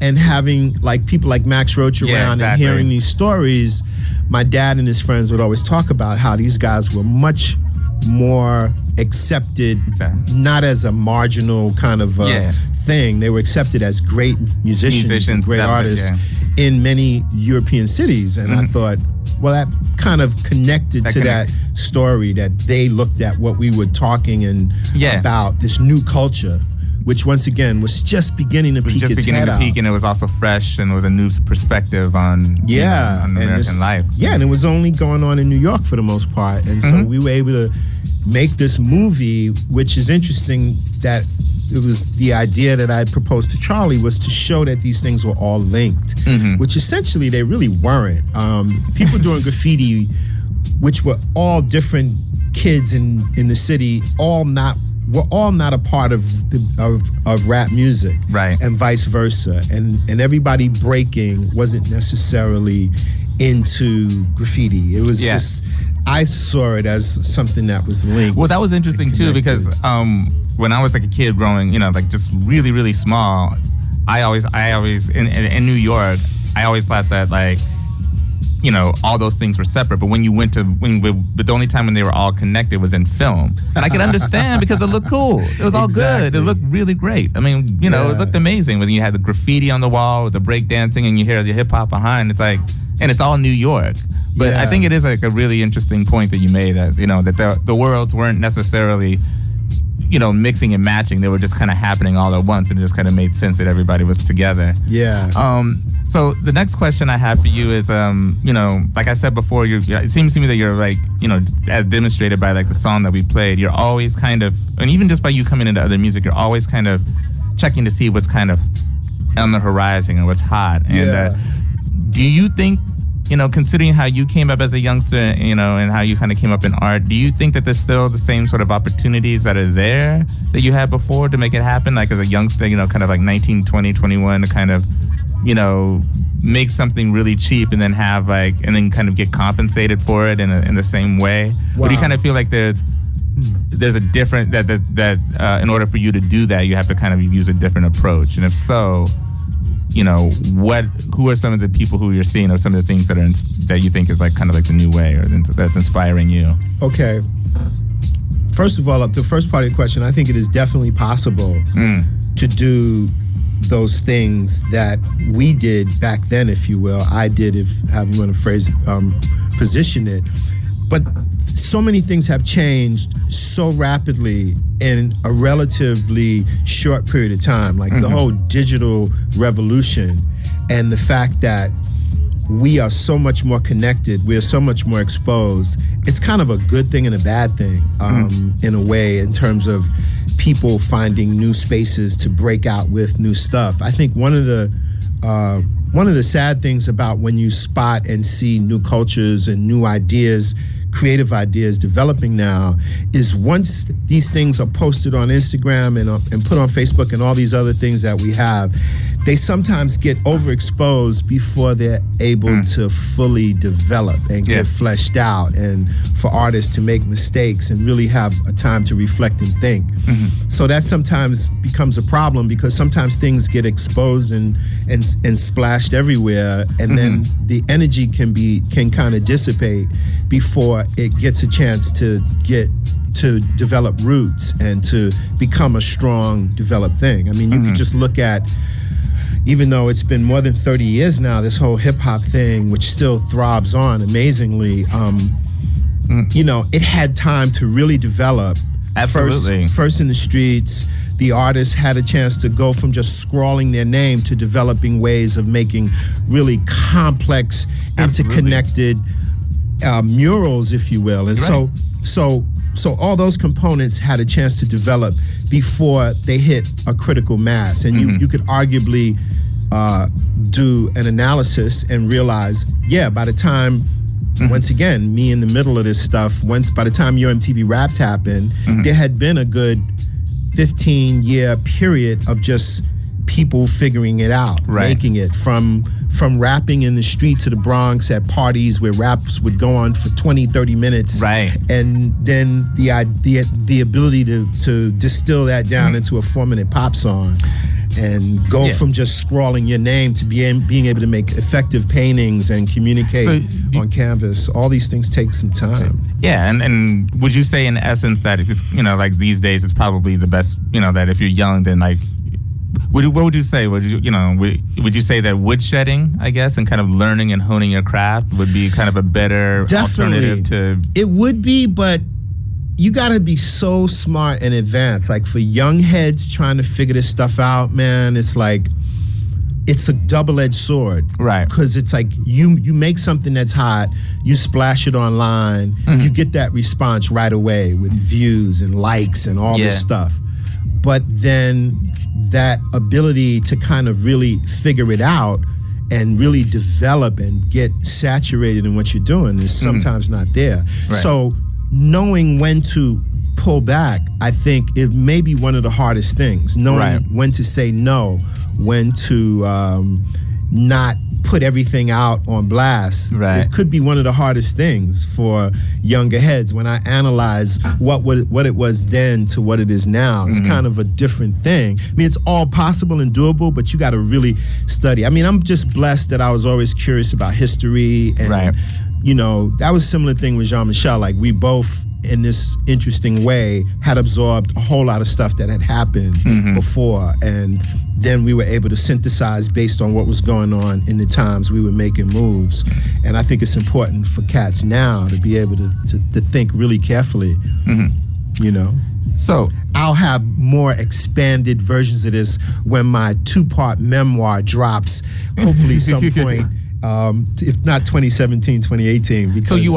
and having like people like Max Roach around and hearing these stories, my dad and his friends would always talk about how these guys were much more accepted, not as a marginal kind of thing. They were accepted as great musicians and great artists in many European cities. And I thought, well, that kind of connected to that story, that they looked at what we were talking about, this new culture, which once again was just beginning to peek its head out. And it was also fresh, and it was a new perspective on on American life. Yeah, and it was only going on in New York for the most part. And so we were able to make this movie, which is interesting that it was the idea that I proposed to Charlie, was to show that these things were all linked, which essentially they really weren't. People doing graffiti, which were all different kids in the city, all not we're all not a part of rap music, right? And vice versa, and everybody breaking wasn't necessarily into graffiti. It was just, I saw it as something that was linked. Well, that was interesting too, because when I was like a kid growing, like just really, really small, I always in New York, I always thought that like, all those things were separate. But when you went to, but the only time when they were all connected was in film. And I could understand because it looked cool. It was all good. It looked really great. I mean, it looked amazing when you had the graffiti on the wall with the break dancing and you hear the hip hop behind. It's like, and it's all New York. But I think it is like a really interesting point that you made that, that the worlds weren't necessarily, mixing and matching. They were just kind of happening all at once, and it just kind of made sense that everybody was together. Yeah. So the next question I have for you is, like I said before, it seems to me that you're like, as demonstrated by like the song that we played, you're always kind of, and even just by you coming into other music, you're always kind of checking to see what's kind of on the horizon and what's hot. And do you think, considering how you came up as a youngster, and how you kind of came up in art, do you think that there's still the same sort of opportunities that are there that you had before to make it happen? Like as a youngster, kind of like 19, 20, 21 to kind of, make something really cheap and then have like, and then kind of get compensated for it in the same way? Wow. Or do you kind of feel like there's a different, that in order for you to do that, you have to kind of use a different approach? And if so, who are some of the people who you're seeing, or some of the things that you think is like kind of like the new way, or that's inspiring you? Okay. First of all, the first part of your question, I think it is definitely possible to do those things that we did back then, if you will. I did, if however you want to phrase, position it. But so many things have changed so rapidly in a relatively short period of time, like the whole digital revolution, and the fact that we are so much more connected, we are so much more exposed. It's kind of a good thing and a bad thing, in a way, in terms of people finding new spaces to break out with new stuff. I think one of the sad things about when you spot and see new cultures and new ideas, creative ideas developing now, is once these things are posted on Instagram and put on Facebook and all these other things that we have, they sometimes get overexposed before they're able to fully develop and get fleshed out, and for artists to make mistakes and really have a time to reflect and think. So that sometimes becomes a problem, because sometimes things get exposed and splashed everywhere, and then the energy can kind of dissipate before it gets a chance to develop roots and to become a strong, developed thing. I mean, you could just look at, even though it's been more than 30 years now, this whole hip-hop thing, which still throbs on amazingly, it had time to really develop. Absolutely. First in the streets, the artists had a chance to go from just scrawling their name to developing ways of making really complex, interconnected murals, if you will. And so all those components had a chance to develop before they hit a critical mass. And you could arguably do an analysis and realize, by the time, once again, me in the middle of this stuff, by the time Your MTV Raps happened, there had been a good 15-year period of just people figuring it out, making it from rapping in the streets of the Bronx at parties where raps would go on for 20, 30 minutes. And then the ability to distill that down into a 4-minute pop song, and go from just scrawling your name to being able to make effective paintings and communicate on canvas. All these things take some time. Yeah, and would you say in essence that it's, like these days it's probably the best, that if you're young, then like, what would you say? Would you say that woodshedding, I guess, and kind of learning and honing your craft would be kind of a better alternative to? It would be, but you got to be so smart and advanced. Like for young heads trying to figure this stuff out, man, it's like, it's a double-edged sword. Because it's like you make something that's hot, you splash it online, you get that response right away with views and likes and all this stuff. But then that ability to kind of really figure it out and really develop and get saturated in what you're doing is sometimes not there. So knowing when to pull back, I think it may be one of the hardest things, knowing when to say no, when to not put everything out on blast. It could be one of the hardest things for younger heads. When I analyze what it was then to what it is now, it's kind of a different thing. I mean, it's all possible and doable, but you got to really study. I mean, I'm just blessed that I was always curious about history, and you know, that was a similar thing with Jean-Michel. Like, we both, in this interesting way, had absorbed a whole lot of stuff that had happened before, and then we were able to synthesize based on what was going on in the times we were making moves. And I think it's important for cats now to be able to think really carefully, you know. So I'll have more expanded versions of this when my 2-part memoir drops, hopefully some point. If not 2017, 2018. Because so you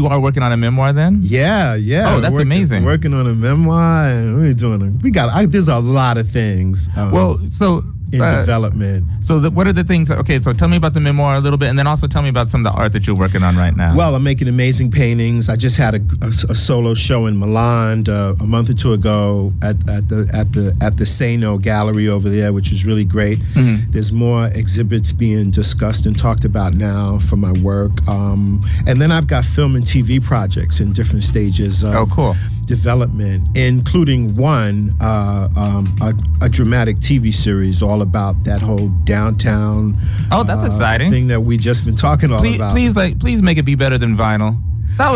are working on a memoir then? Yeah. Oh, that's amazing. Working on a memoir, and there's a lot of things. In development. So what are the things? Okay, so tell me about the memoir a little bit, and then also tell me about some of the art that you're working on right now. Well, I'm making amazing paintings. I just had a solo show in Milan a month or two ago at the Seno Gallery over there, which was really great. There's more exhibits being discussed and talked about now for my work, and then I've got film and TV projects in different stages of development, including one a dramatic TV series all about that whole downtown that's exciting thing that we just been talking about. Please make it be better than vinyl. That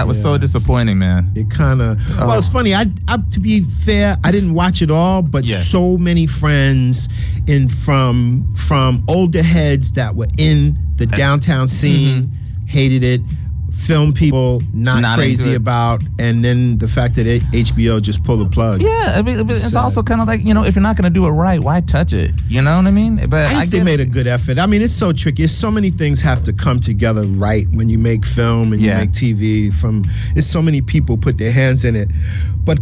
was so disappointing, man. It kind of well, it's funny. I to be fair, I didn't watch it all, but so many friends from older heads that were in the downtown scene hated it. Film people not crazy about, and then the fact that HBO just pulled the plug. Yeah, I mean, it's also kind of like, you know, if you're not going to do it right, why touch it? You know what I mean? But I guess they made a good effort. I mean, it's so tricky. So many things have to come together right when you make film and you make TV. It's so many people put their hands in it, but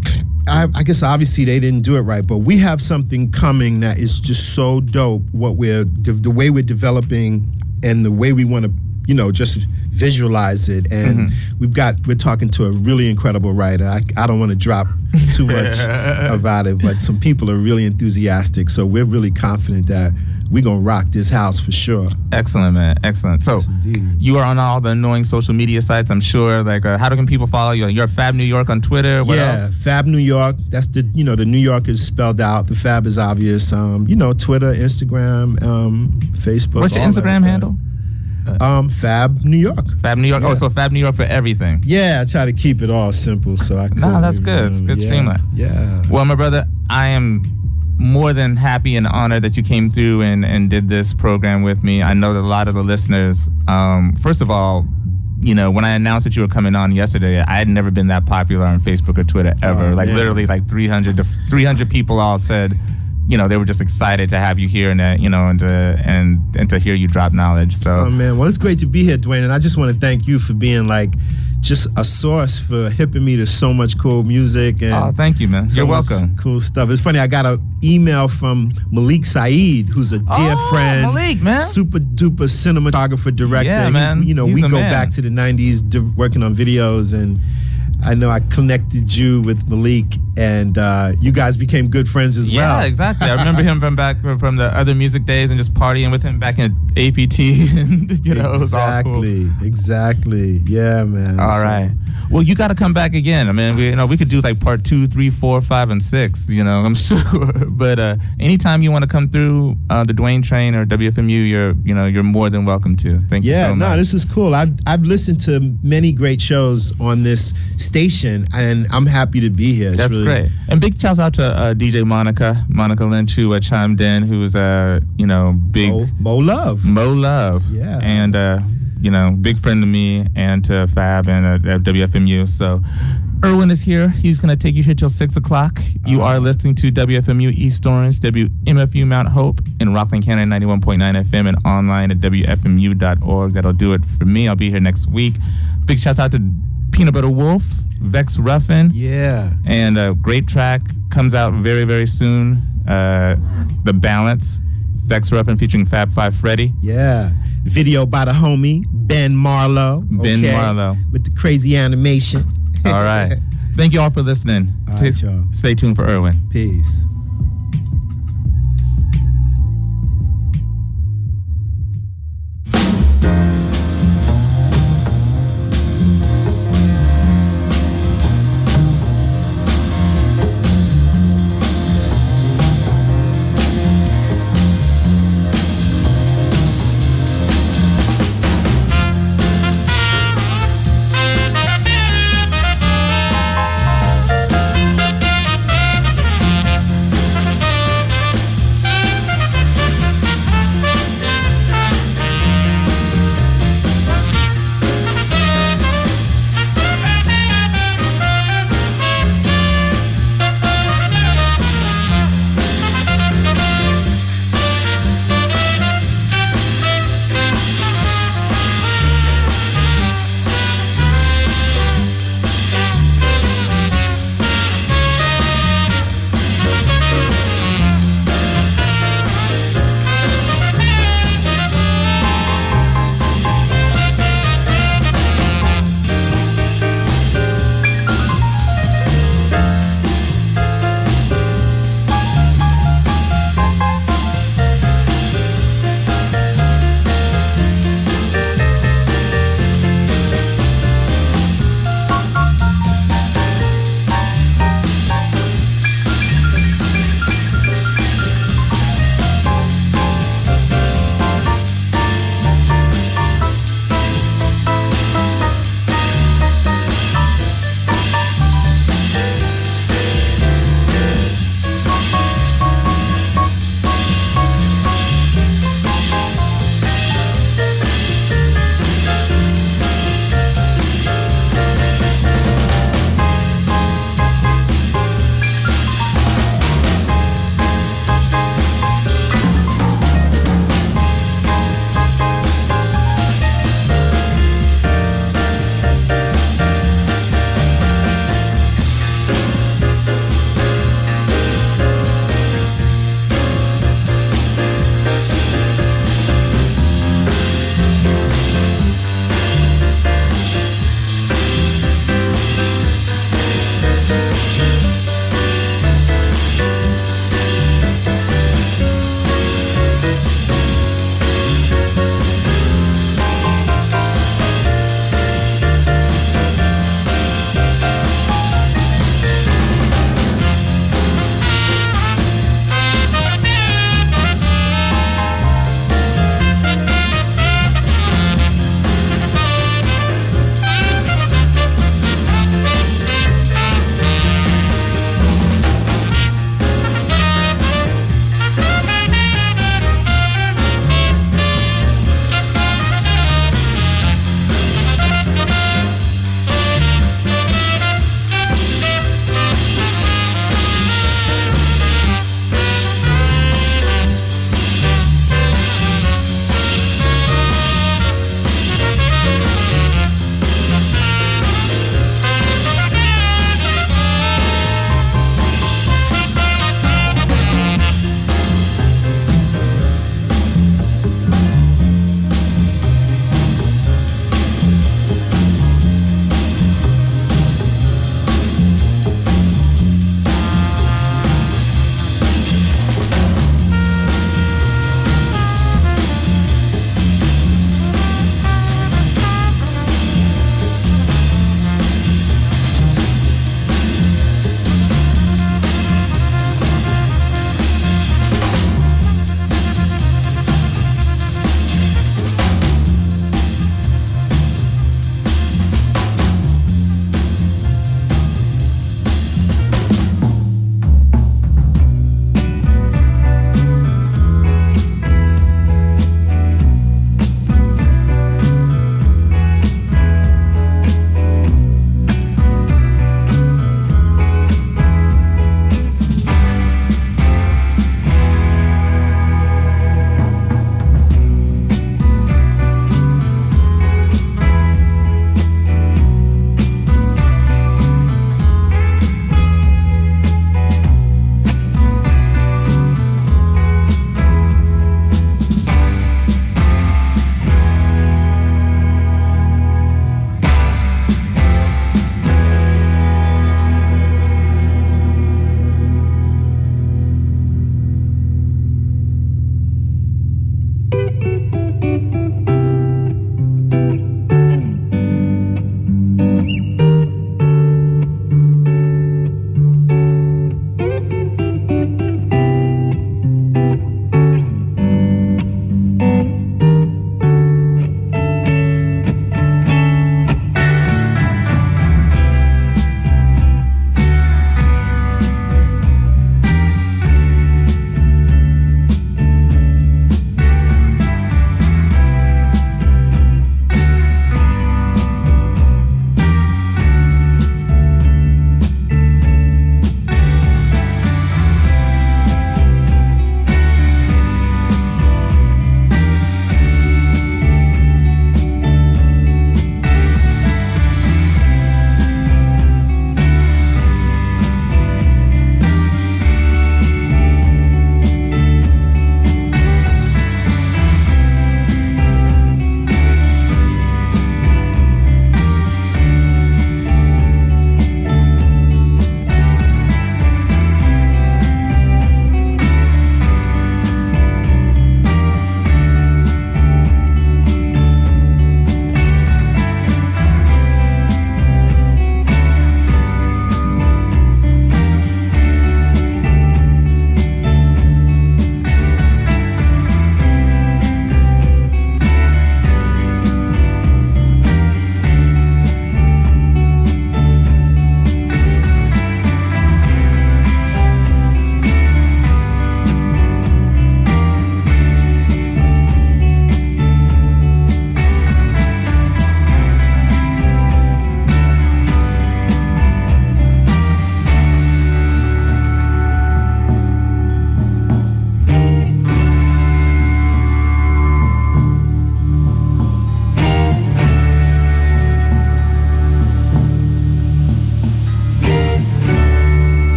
I guess obviously they didn't do it right. But we have something coming that is just so dope. The way we're developing and the way we want to, you know, just visualize it, and we're talking to a really incredible writer. I don't want to drop too much about it, but some people are really enthusiastic, so we're really confident that we're gonna rock this house for sure. Excellent, man. Excellent. So you are on all the annoying social media sites, I'm sure. Like, how can people follow you? You're Fab New York on Twitter. What else? Fab New York. That's the New York is spelled out. The Fab is obvious. Twitter, Instagram, Facebook. What's your Instagram handle? Fab New York. Fab New York. Yeah. Oh, so Fab New York for everything. Yeah, I try to keep it all simple, so I. No, that's good. It's good streamline. Yeah. Well, my brother, I am more than happy and honored that you came through and did this program with me. I know that a lot of the listeners, first of all, you know, when I announced that you were coming on yesterday, I had never been that popular on Facebook or Twitter ever. Literally, 300 people all said, you know, they were just excited to have you here and that, you know, and to hear you drop knowledge. So, oh man, well, it's great to be here, Duane, and I just want to thank you for being like just a source for hipping me to so much cool music. And thank you, man. You're welcome. Cool stuff. It's funny. I got an email from Malik Saeed, who's a dear friend, Malik, man, super duper cinematographer, director. Yeah, man. We go back to the '90s, working on videos, and I know I connected you with Malik, and you guys became good friends as well. Yeah, exactly. I remember him from the other music days and just partying with him back in APT. And, you know, it was all cool. Exactly. Yeah, man. All right. Well, you got to come back again. I mean, we could do like part 2, 3, 4, 5, and 6. You know, I'm sure. But anytime you want to come through the Duane Train or WFMU, you're more than welcome to. Thank you so much. Yeah, no, this is cool. I've listened to many great shows on this station, and I'm happy to be here. That's really great. And big shouts out to DJ Monica Lynch, who chimed in, who was big Mo Love. Yeah. And big friend to me and to Fab and WFMU. So Erwin is here. He's going to take you here till 6 o'clock. You are listening to WFMU East Orange, WMFU Mount Hope in Rockland, Canada, 91.9 FM, and online at WFMU.org. That'll do it for me. I'll be here next week. Big shouts out to Peanut Butter Wolf, Vex Ruffin. Yeah. And a great track comes out very, very soon. The Balance, Vex Ruffin featuring Fab 5 Freddy. Yeah. Video by the homie, Ben Marlowe. Ben Marlowe. With the crazy animation. All right. Thank you all for listening. All right, y'all. Stay tuned for Irwin. Peace.